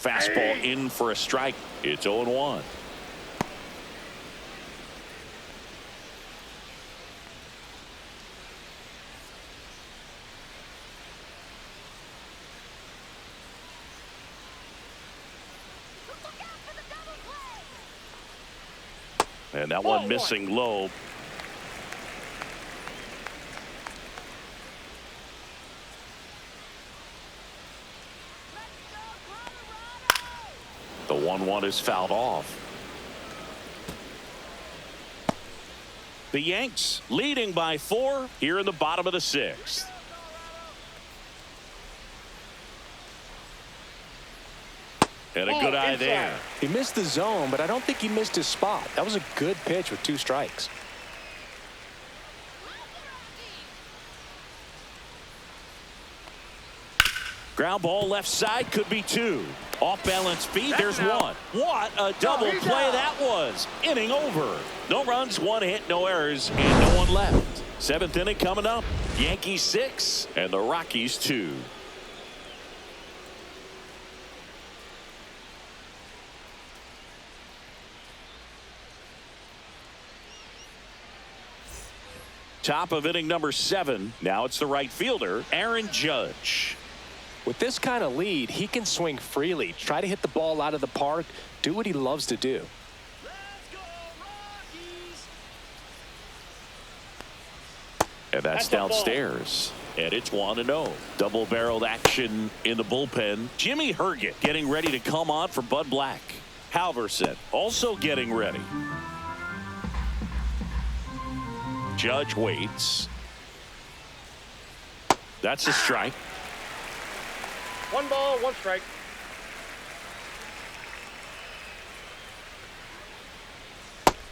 Fastball in for a strike. It's 0-1. And that one missing low. The 1-1 is fouled off. The Yanks leading by 4 here in the bottom of the 6th. And a good eye there. He missed the zone, but I don't think he missed his spot. That was a good pitch with 2 strikes. Ground ball left side, could be 2. Off balance feet, there's 1. What a double play that was. Inning over. No runs, 1 hit, no errors, and no one left. 7th inning coming up. Yankees 6 and the Rockies 2. Top of inning number 7. Now it's the right fielder, Aaron Judge. With this kind of lead, he can swing freely, try to hit the ball out of the park, do what he loves to do. And that's downstairs. And it's 1-0. Double-barreled action in the bullpen. Jimmy Herget getting ready to come on for Bud Black. Halverson also getting ready. Judge waits. That's a strike. 1 ball, 1 strike.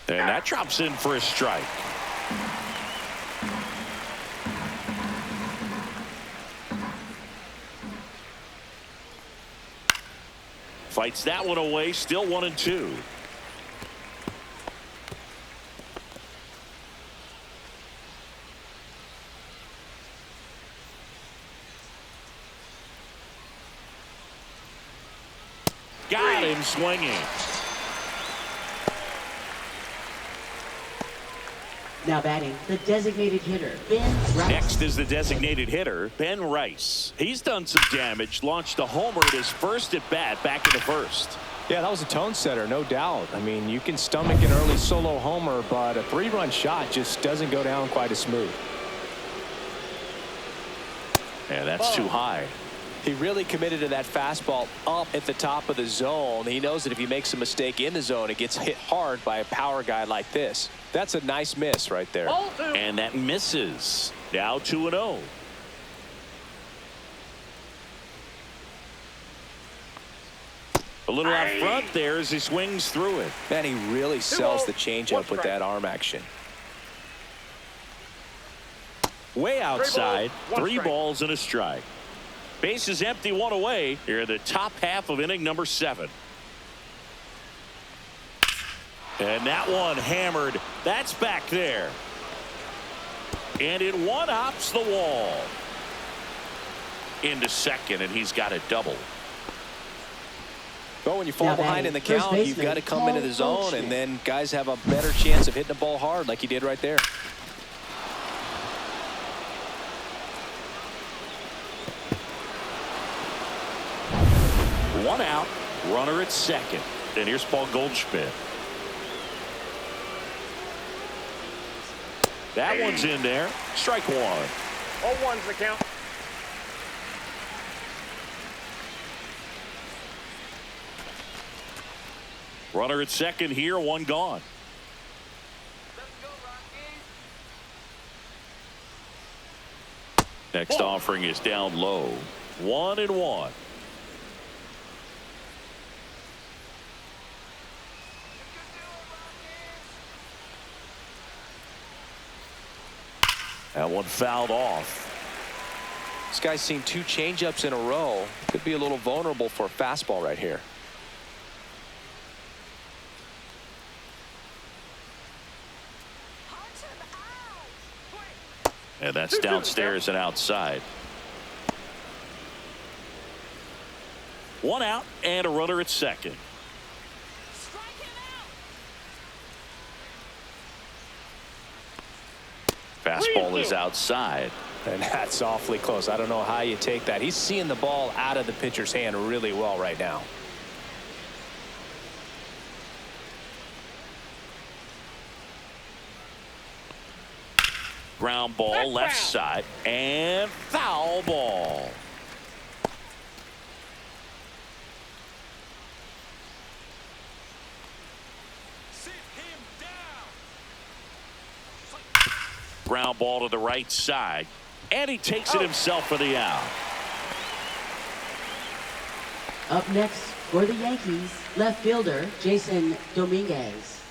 And that drops in for a strike. Fights that one away. Still 1-2. Got got him swinging. Now batting, the designated hitter, Ben Rice. Next is the designated hitter, Ben Rice. He's done some damage, launched a homer at his first at bat back in the first. Yeah, that was a tone setter, no doubt. I mean, you can stomach an early solo homer, but a 3-run shot just doesn't go down quite as smooth. Yeah, that's too high. He really committed to that fastball up at the top of the zone. He knows that if he makes a mistake in the zone, it gets hit hard by a power guy like this. That's a nice miss right there. And that misses. Now 2-0. A little out front there as he swings through it. Man, he really sells the changeup with that arm action. Way outside, 3 strike. balls and a strike. Base is empty, 1 away. Here in the top half of inning number 7. And that one hammered. That's back there. And it one-hops the wall. Into second, and he's got a double. But when you fall Now behind in the batting, count, first you've got to come baseman, into the zone, Paul and then guys have a better chance of hitting the ball hard like he did right there. One out, runner at second. And here's Paul Goldschmidt. That one's in there. Strike 1. 0-1's the count. Runner at second here, 1 gone. Next offering is down low. 1-1. That one fouled off. This guy's seen 2 changeups in a row. Could be a little vulnerable for a fastball right here. And that's downstairs and outside. 1 out and a runner at second. Fastball is outside. And that's awfully close. I don't know how you take that. He's seeing the ball out of the pitcher's hand really well right now. Ground ball left side and foul ball. Ground ball to the right side, and he takes it himself for the out. Up next for the Yankees, left fielder Jason Dominguez.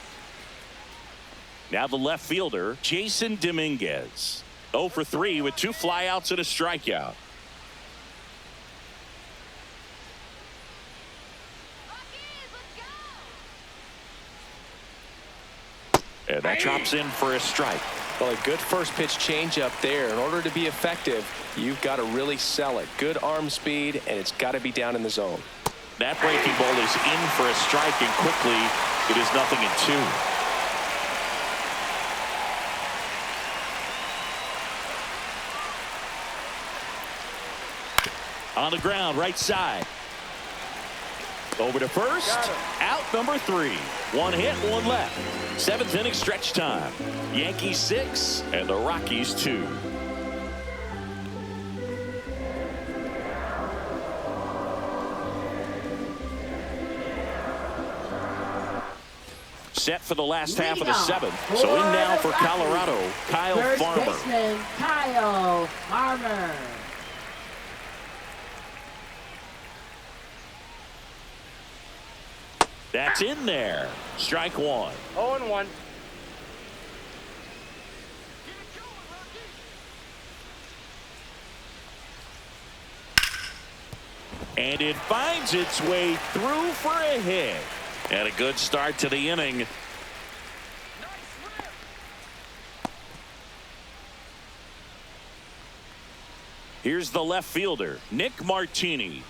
Now the left fielder, Jason Dominguez. 0 for 3 with 2 flyouts and a strikeout. And that drops in for a strike. Well, a good first pitch changeup there. In order to be effective, you've got to really sell it. Good arm speed, and it's got to be down in the zone. That breaking ball is in for a strike, and quickly it is 0-2. On the ground, right side. Over to first. Out number 3. 1 hit, 1 left. 7th inning stretch time. Yankees 6 and the Rockies 2. Set for the last half of the 7th. So in now for Colorado, Kyle First Farmer. baseman Kyle Farmer. That's in there. Strike 1. 0-1. And it finds its way through for a hit. And a good start to the inning. Here's the left fielder, Nick Martini.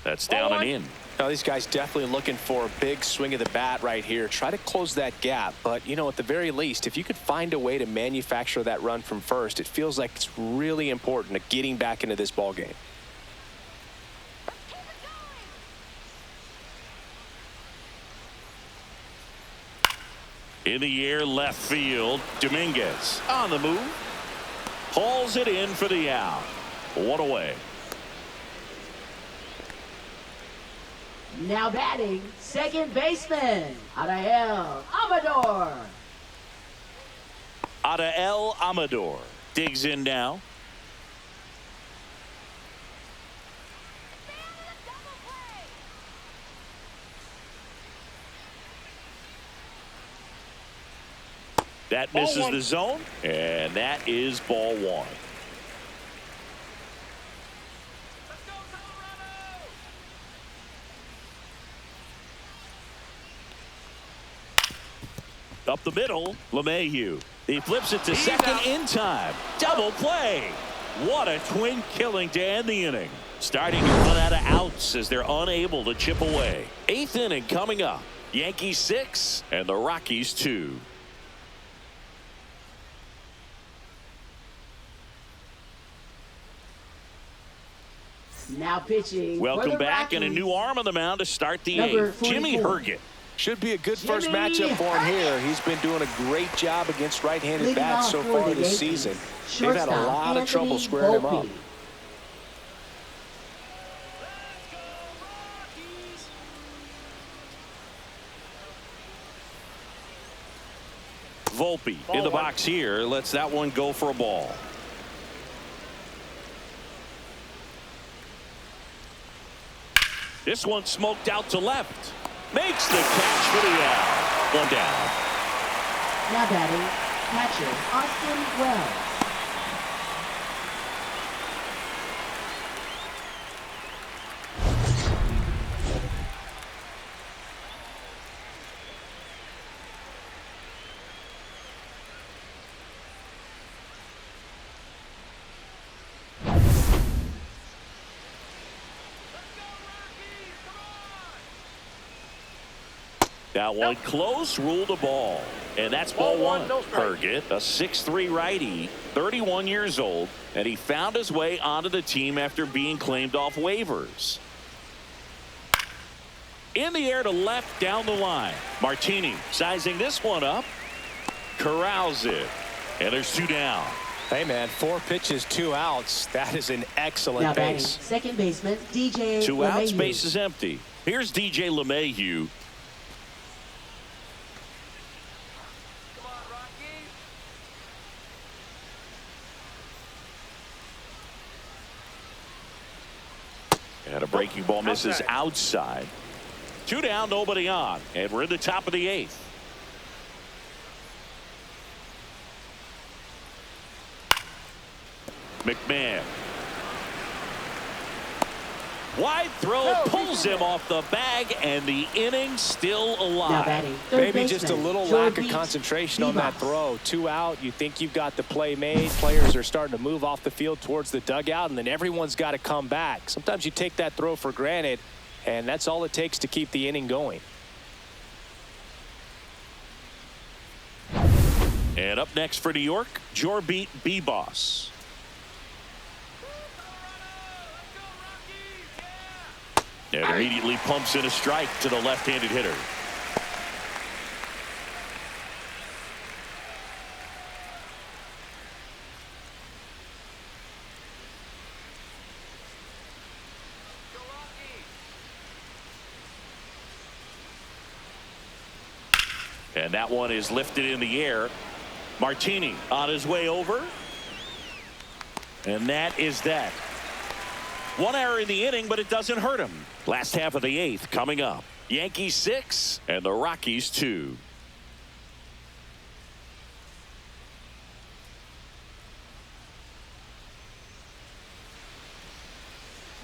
That's down and in. Now, these guys definitely looking for a big swing of the bat right here. Try to close that gap. But, you know, at the very least, if you could find a way to manufacture that run from first, it feels like it's really important to getting back into this ball game. In the air, left field. Dominguez on the move. Hauls it in for the out. One away. Now batting, second baseman, Adael Amador. Adael Amador digs in now. That misses the zone, and that is ball one. Let's go, Colorado! Up the middle, LeMahieu. He flips it to second in time. Double play. What a twin killing to end the inning. Starting to run out of outs as they're unable to chip away. Eighth inning coming up. Yankees 6 and the Rockies 2. Now pitching. Welcome for the back, and a Rockies. new arm on the mound to start the Number eighth. Jimmy 44. Herget. Should be a good first Jimmy matchup for him here. He's been doing a great job against right-handed Leading bats off so for far the this Yankees, season. They've had a shortstop lot of trouble Anthony squaring him up. Volpe. Volpe in the box here. Lets that one go for a ball. This one smoked out to left. Makes the catch for the out. One down. Now batting, catcher Austin Wells. That one close, ruled a ball. And that's ball one. Herget, a 6'3" righty, 31 years old, and he found his way onto the team after being claimed off waivers. In the air to left down the line. Martini sizing this one up. Corrals it. And there's two down. Hey, man, 4 pitches, 2 outs. That is an excellent Now batting, base. second baseman DJ Two outs, LeMahieu. base is empty. Here's DJ LeMahieu. Come on, Rockies! And a breaking ball misses outside. Two down, nobody on. And we're in the top of the eighth. McMahon. Wide throw pulls him off the bag, and the inning still Now alive. batting, third Maybe baseman, just a little Joe lack of Beat concentration on that Vivas. throw. 2 out. You think you've got the play made. Players are starting to move off the field towards the dugout, and then everyone's got to come back. Sometimes you take that throw for granted, and that's all it takes to keep the inning going. And up next for New York, Joe Beat Vivas. And immediately pumps in a strike to the left-handed hitter. And that one is lifted in the air. Martini on his way over. And that is that. One error in the inning, but it doesn't hurt him. Last half of the eighth coming up. Yankees 6 and the Rockies 2.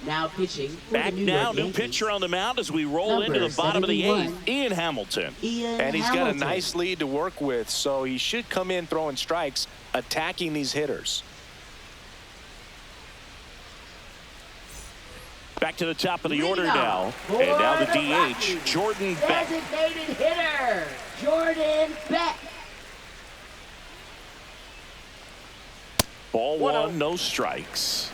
Now pitching for Back the New now, York new Yankees. pitcher on the mound as we roll into Number the bottom of the 71. eighth. Ian Hamilton. Ian And he's got a Hamilton. nice lead to work with, so he should come in throwing strikes, attacking these hitters. Back to the top of the Leading order now. off for And now the DH, Rockies, Jordan Beck. Designated hitter, Jordan Beck. Ball one, no strikes.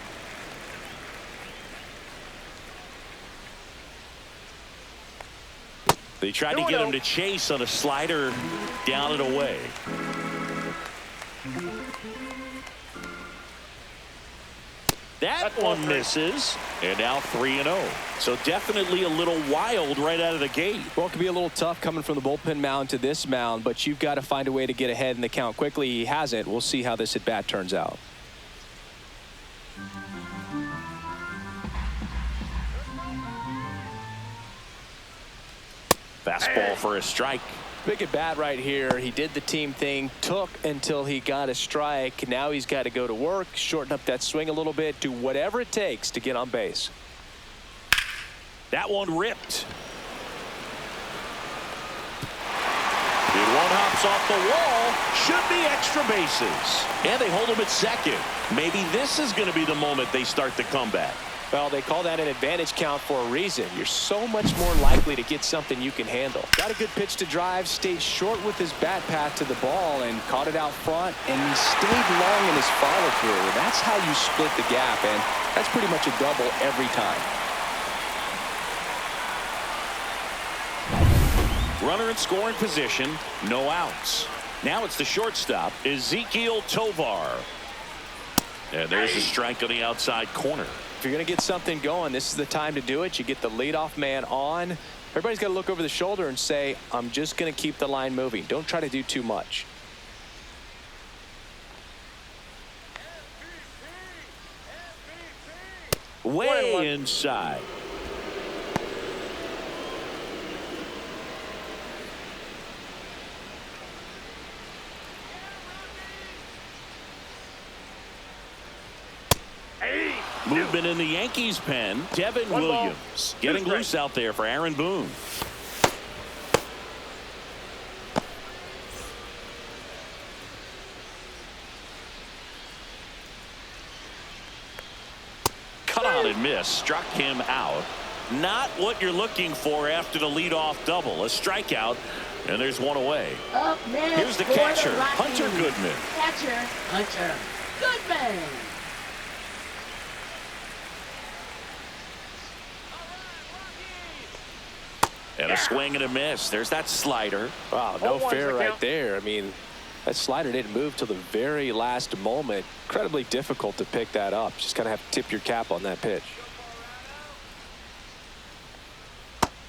They tried to get him to chase on a slider down and away. That one misses, and now 3-0. So definitely a little wild right out of the gate. Well, it can be a little tough coming from the bullpen mound to this mound, but you've got to find a way to get ahead in the count quickly. He hasn't. We'll see how this at-bat turns out. Fastball for a strike. Big at bat right here. He did the team thing, took until he got a strike. Now he's got to go to work, shorten up that swing a little bit, do whatever it takes to get on base. That one ripped. And one hops off the wall. Should be extra bases. And they hold him at second. Maybe this is going to be the moment they start the comeback. Well, they call that an advantage count for a reason. You're so much more likely to get something you can handle. Got a good pitch to drive, stayed short with his bat path to the ball and caught it out front, and he stayed long in his follow through. That's how you split the gap, and that's pretty much a double every time. Runner in scoring position, no outs. Now it's the shortstop, Ezekiel Tovar. And there's a strike on the outside corner. If you're going to get something going, this is the time to do it. You get the leadoff man on. Everybody's got to look over the shoulder and say, I'm just going to keep the line moving. Don't try to do too much. Way inside. Movement in the Yankees pen. Devin Williams getting loose out there for Aaron Boone. Cut on and miss. Struck him out. Not what you're looking for after the leadoff double. A strikeout, and there's one away. Up next, here's the catcher, Hunter Goodman. Catcher, Hunter Goodman. And a swing and a miss. There's that slider. Wow, no fair right there. I mean, that slider didn't move till the very last moment. Incredibly difficult to pick that up. Just kind of have to tip your cap on that pitch.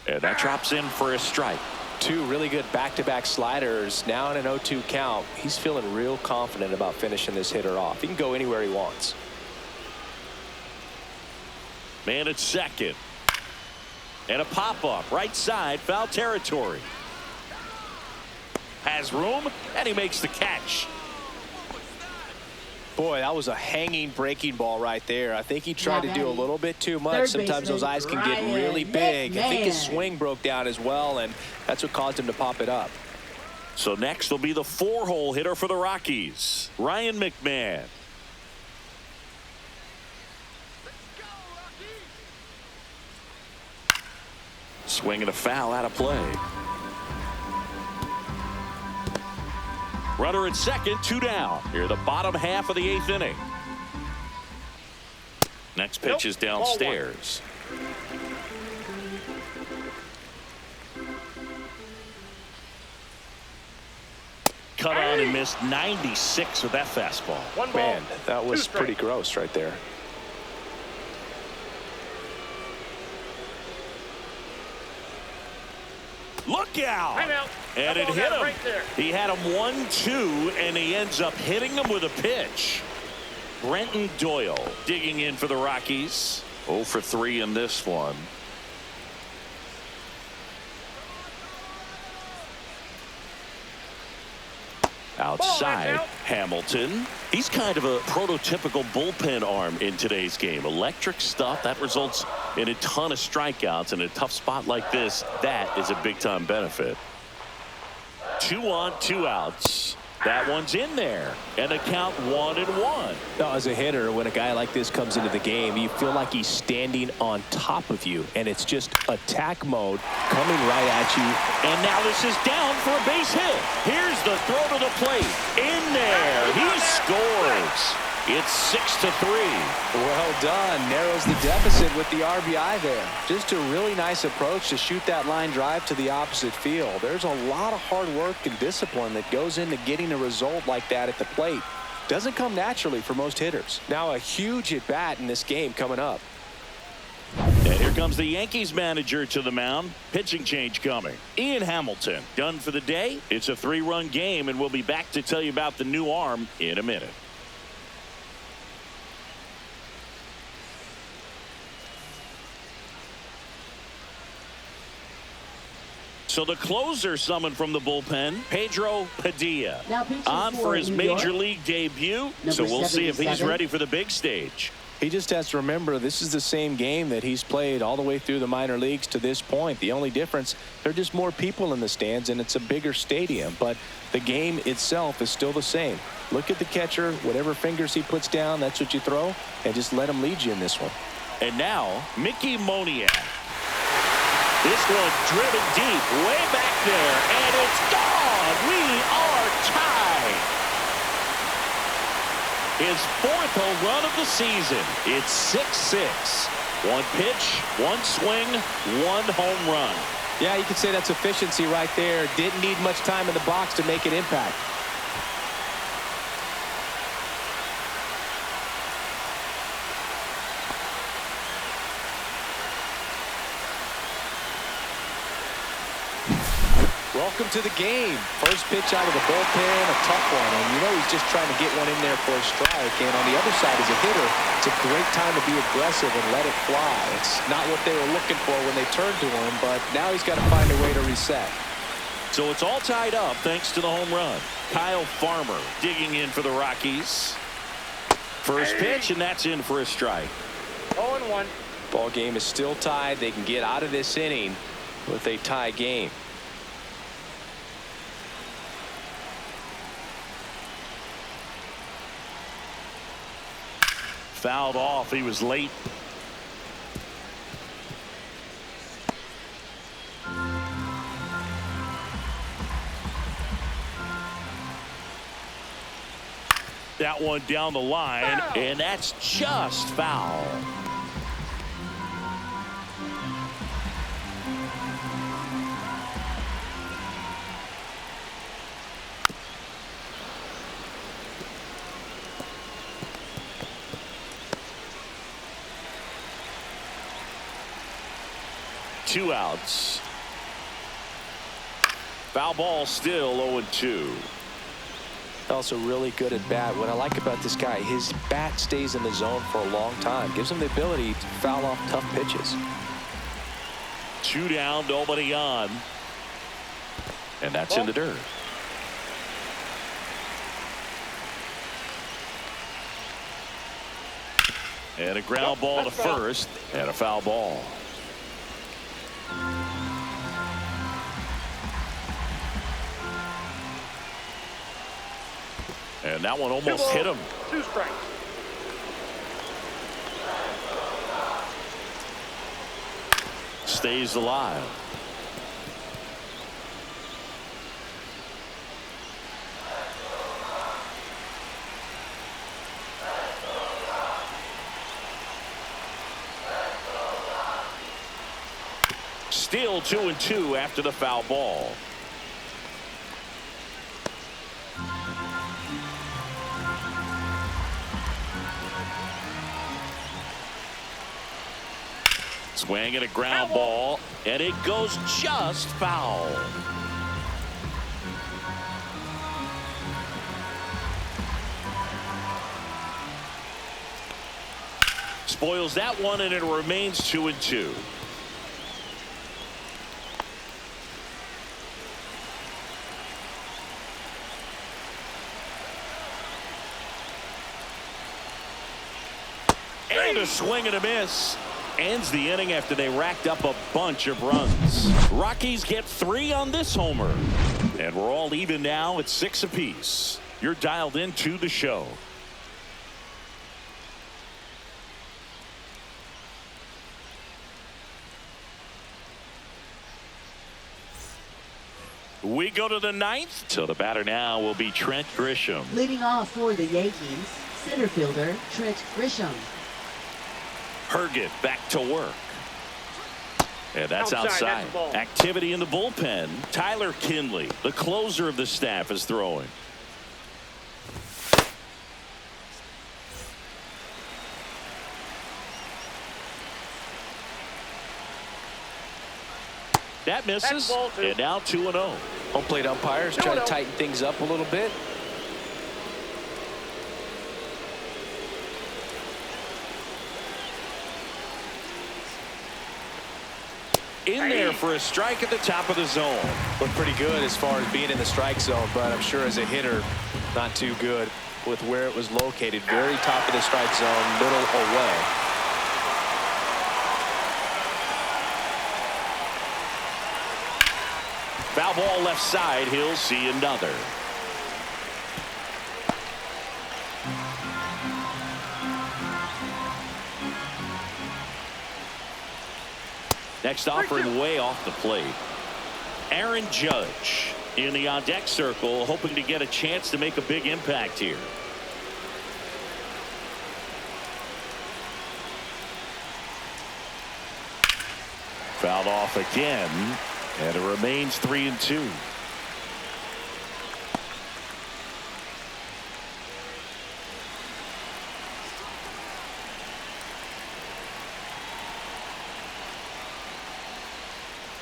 And that drops in for a strike. Two really good back-to-back sliders. Now in an 0-2 count. He's feeling real confident about finishing this hitter off. He can go anywhere he wants. Man at second. And a pop-up right side, foul territory. Has room, and he makes the catch. Boy, that was a hanging breaking ball right there. I think he tried to do a little bit too much. Sometimes those eyes can get really big. I think his swing broke down as well, and that's what caused him to pop it up. So next will be the 4-hole hitter for the Rockies, Ryan McMahon. Swing and a foul out of play. Runner at second, 2 down. Here the bottom half of the 8th inning. Next pitch is downstairs. Cut on and missed 96 with that fastball. Man, that was pretty gross right there. Look out! And it hit him. Right there. He had him 1-2, and he ends up hitting him with a pitch. Brenton Doyle digging in for the Rockies. 0 for 3 in this one. Outside, Hamilton. He's kind of a prototypical bullpen arm in today's game. Electric stuff that results in a ton of strikeouts. In a tough spot like this, that is a big time benefit. 2 on, 2 outs. That one's in there, and the count 1-1. Now, as a hitter, when a guy like this comes into the game, you feel like he's standing on top of you, and it's just attack mode coming right at you. And now this is down for a base hit. Here's the throw to the plate. In there. He scores. It's 6-3. Well done. Narrows the deficit with the RBI there. Just a really nice approach to shoot that line drive to the opposite field. There's a lot of hard work and discipline that goes into getting a result like that at the plate. Doesn't come naturally for most hitters. Now a huge at bat in this game coming up. And here comes the Yankees manager to the mound. Pitching change coming. Ian Hamilton done for the day. It's a 3-run game, and we'll be back to tell you about the new arm in a minute. So the closer summoned from the bullpen, Pedro Padilla, on for his major league debut. So we'll see if he's ready for the big stage. He just has to remember this is the same game that he's played all the way through the minor leagues to this point. The only difference, there are just more people in the stands and it's a bigger stadium, but the game itself is still the same. Look at the catcher, whatever fingers he puts down, that's what you throw, and just let him lead you in this one. And now Mickey Moniak. This one driven deep, way back there, and it's gone. We are tied. His 4th home run of the season. It's 6-6. One pitch, one swing, one home run. Yeah, you could say that's efficiency right there. Didn't need much time in the box to make an impact. Welcome to the game. First pitch out of the bullpen, a tough one. And you know he's just trying to get one in there for a strike. And on the other side, as a hitter, it's a great time to be aggressive and let it fly. It's not what they were looking for when they turned to him, but now he's got to find a way to reset. So it's all tied up thanks to the home run. Kyle Farmer digging in for the Rockies. First pitch, and that's in for a strike. 0-1. Ball game is still tied. They can get out of this inning with a tie game. Fouled off. He was late. That one down the line, and that's just foul. Two outs. Foul ball, still 0-2. Also really good at bat. What I like about this guy, his bat stays in the zone for a long time. Gives him the ability to foul off tough pitches. 2 down, nobody on. And that's in the dirt. And a ground ball to first, and a foul ball. And that one almost hit him. 2 strikes. Stays alive. Still 2-2 after the foul ball. Swing and a ground ball, and it goes just foul. Spoils that one, and it remains 2-2. And a swing and a miss. Ends the inning after they racked up a bunch of runs. Rockies get 3 on this homer. And we're all even now at 6 apiece. You're dialed into the show. We go to the 9th. So the batter now will be Trent Grisham. Leading off for the Yankees, center fielder Trent Grisham. Herget back to work. And that's outside. Activity in the bullpen. Tyler Kinley, the closer of the staff, is throwing. That misses. And now 2-0. Home plate umpires try to tighten things up a little bit. In there for a strike at the top of the zone. Looked pretty good as far as being in the strike zone, but I'm sure as a hitter, not too good with where it was located. Very top of the strike zone, little away. Foul ball left side. He'll see another. Next offering way off the plate. Aaron Judge in the on-deck circle, hoping to get a chance to make a big impact here. Fouled off again, and it remains 3-2.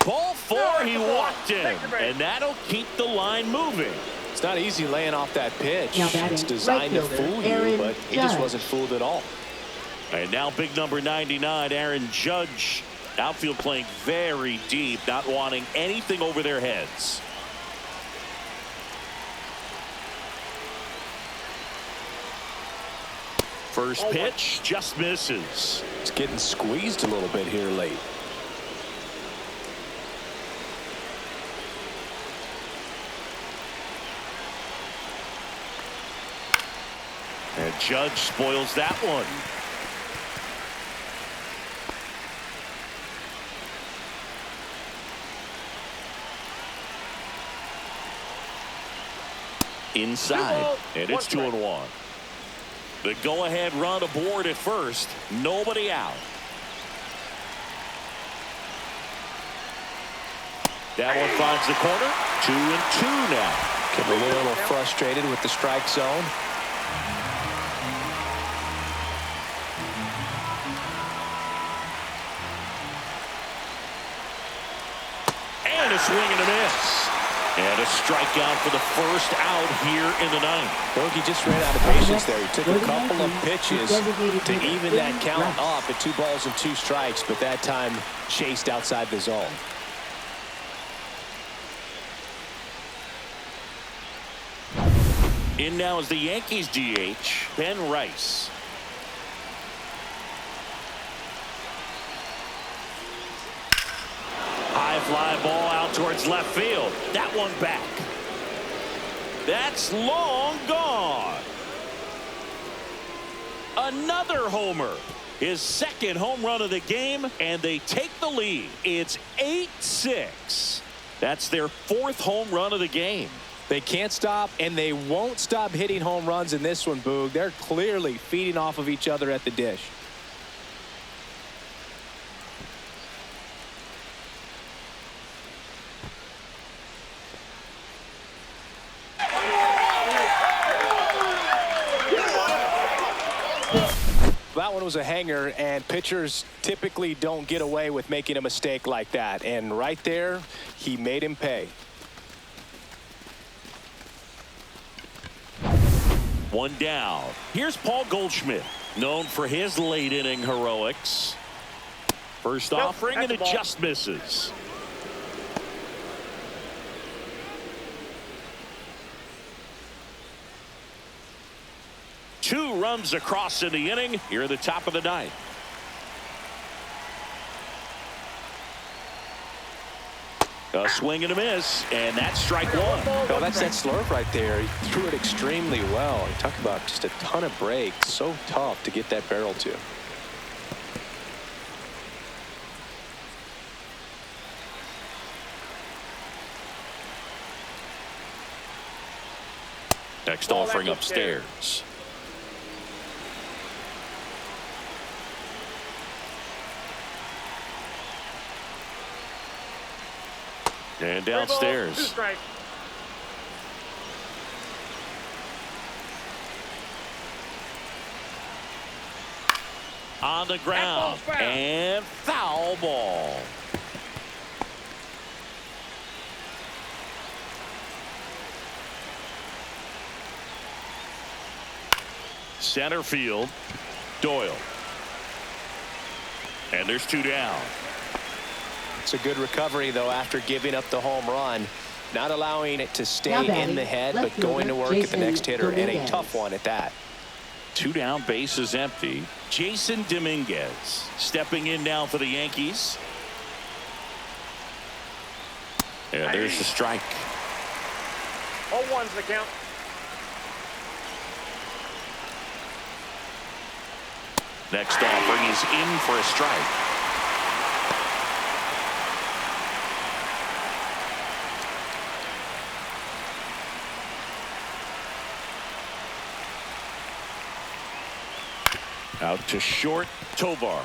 Ball 4, he walked him, and that'll keep the line moving. It's not easy laying off that pitch. Now batting, it's designed right to fool fielder, you, but he just Judge. wasn't fooled at all. And now big number 99, Aaron Judge. Outfield playing very deep, not wanting anything over their heads. First pitch just misses. It's getting squeezed a little bit here late. And Judge spoils that one. Inside, and it's 2-1. The go-ahead run aboard at first. Nobody out. That one finds the corner. 2-2 now. Getting a little frustrated with the strike zone. And a swing and a miss. And a strikeout for the first out here in the 9th. Bogey just ran out of patience there. He took a couple of pitches to even that count up at 2 balls and 2 strikes, but that time chased outside the zone. In now is the Yankees DH, Ben Rice. High fly ball out towards left field. That one back. That's long gone. Another homer. His second home run of the game, and they take the lead. It's 8-6. That's their 4th home run of the game. They can't stop, and they won't stop hitting home runs in this one, Boog. They're clearly feeding off of each other at the dish. That one was a hanger, and pitchers typically don't get away with making a mistake like that. And right there, he made him pay. One down. Here's Paul Goldschmidt, known for his late inning heroics. First offering, and it just misses. Two runs across in the inning here at the top of the 9th. A swing and a miss, and that's strike one. Well, that's that slurve right there. He threw it extremely well. You talk about just a ton of break. So tough to get that barrel to. Next offering upstairs. And downstairs. 2 strikes. On the ground. That ball's foul. And foul ball. Center field. Doyle. And there's 2 down. It's a good recovery, though, after giving up the home run. Not allowing it to stay in the head, but going to work at the next hitter, and a tough one at that. 2 down, bases empty. Jason Dominguez stepping in now for the Yankees. And there's the strike. 0-1's the count. Next offering is in for a strike. Out to short, Tovar.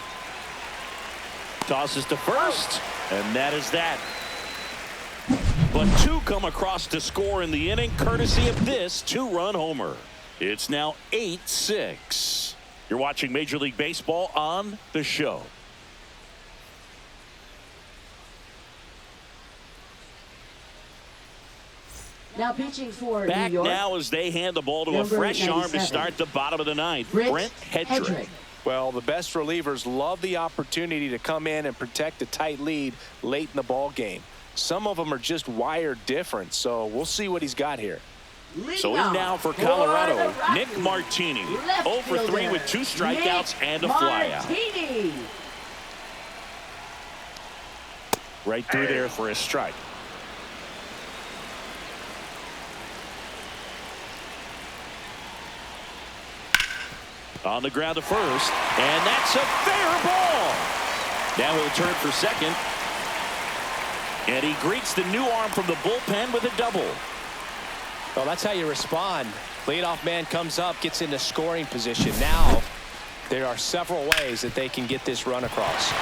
Tosses to first, and that is that. But 2 come across to score in the inning, courtesy of this 2-run homer. It's now 8-6. You're watching Major League Baseball on The Show. Now pitching for Back New York. now as they hand the ball to a Number fresh arm to 97. start the bottom of the ninth. Brent Hedrick. Well, the best relievers love the opportunity to come in and protect a tight lead late in the ball game. Some of them are just wired different, so we'll see what he's got here. So in now for Colorado, Nick Martini. 0 for 3 with 2 strikeouts and a flyout. Martini. Right through there for a strike. On the ground to first, and that's a fair ball. Now he'll turn for second. And he greets the new arm from the bullpen with a double. Well, that's how you respond. Leadoff man comes up, gets into scoring position. Now, there are several ways that they can get this run across.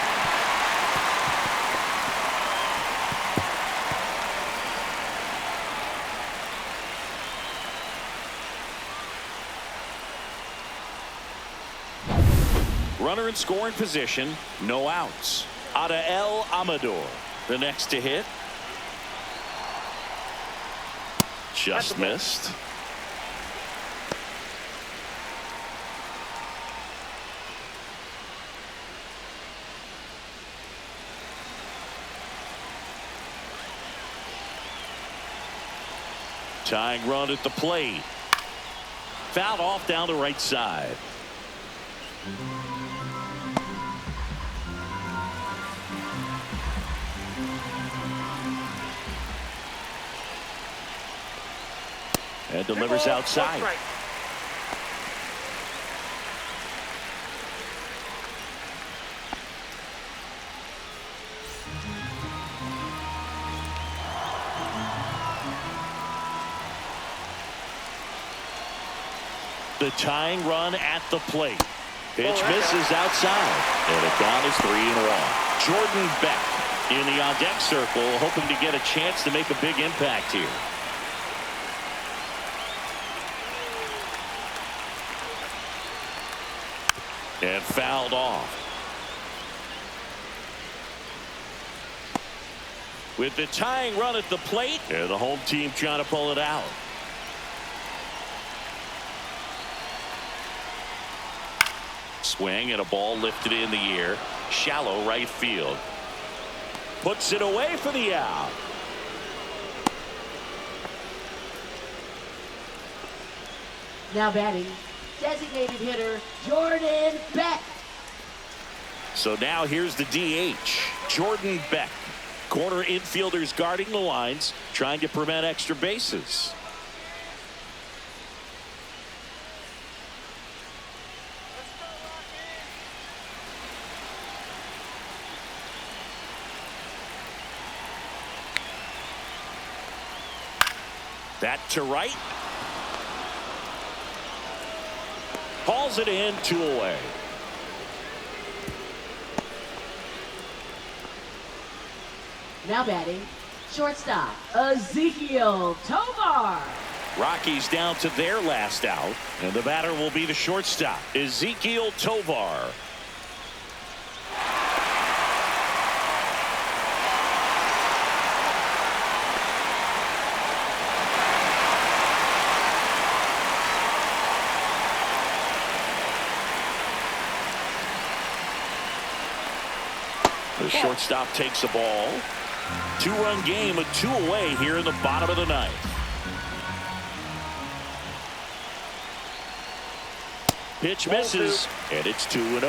Runner in scoring position, no outs. Adael Amador, the next to hit. Just missed. Tying run at the plate. Fouled off down the right side. And delivers outside. The tying run at the plate. Pitch misses outside. And the count is 3-1. Jordan Beck in the on-deck circle, hoping to get a chance to make a big impact here. And fouled off. With the tying run at the plate, and the home team trying to pull it out. Swing and a ball lifted in the air. Shallow right field. Puts it away for the out. Now batting, designated hitter Jordan Beck. So now here's the DH, Jordan Beck. Corner infielders guarding the lines, trying to prevent extra bases. That to right. Hauls it in, 2 away. Now batting, shortstop, Ezekiel Tovar. Rockies down to their last out, and the batter will be the shortstop, Ezekiel Tovar. The shortstop takes the ball. 2-run game, a 2 away here in the bottom of the ninth. Pitch misses, and it's 2-0.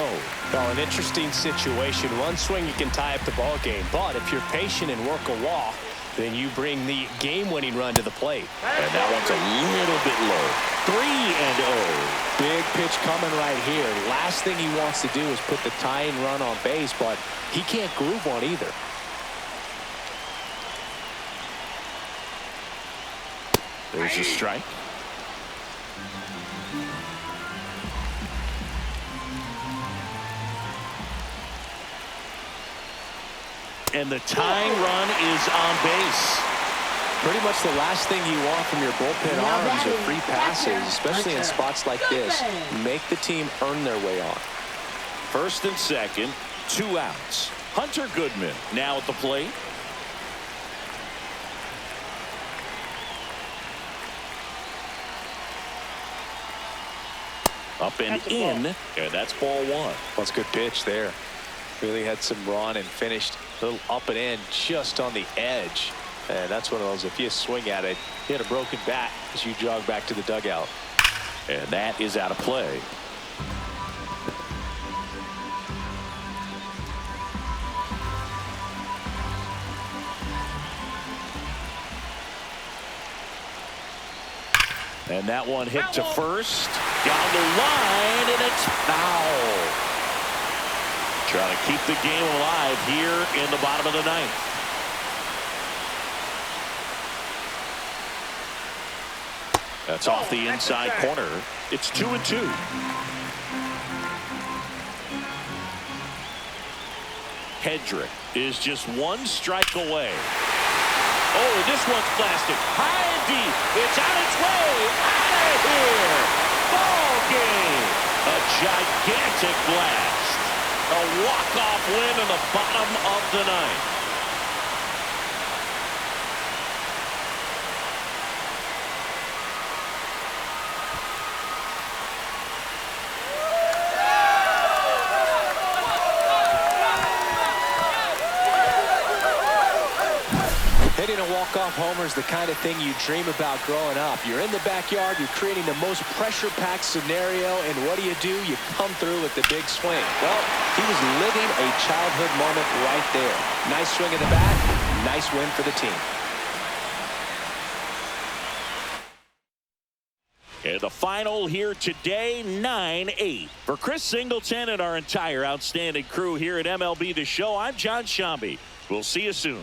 Well, an interesting situation. One swing, you can tie up the ball game. But if you're patient and work a walk, then you bring the game-winning run to the plate. And that one's a little bit low. 3-0. Big pitch coming right here. Last thing he wants to do is put the tying run on base, but he can't groove one either. There's a strike. And the tying run is on base. Pretty much the last thing you want from your bullpen arms are free passes, especially in spots like this. Make the team earn their way on. First and second, 2 outs. Hunter Goodman now at the plate. Up and in, and that's ball 1. That's a good pitch there. Really had some run and finished a little up and in just on the edge. And that's one of those, if you swing at it, you had a broken bat as you jog back to the dugout. And that is out of play. And that one hit to first. Down the line, and it's foul. Trying to keep the game alive here in the bottom of the ninth. That's off the inside corner. It's 2-2. Hedrick is just 1 strike away. Oh, and this one's blasted high and deep. It's on its way out of here. Ball game. A gigantic blast. A walk-off win in the bottom of the ninth. Hitting a walk-off homer is the kind of thing you dream about growing up. You're in the backyard, you're creating the most pressure-packed scenario, and what do? You come through with the big swing. Well, he was living a childhood moment right there. Nice swing at the bat, nice win for the team. And the final here today, 9-8. For Chris Singleton and our entire outstanding crew here at MLB The Show, I'm John Shambi. We'll see you soon.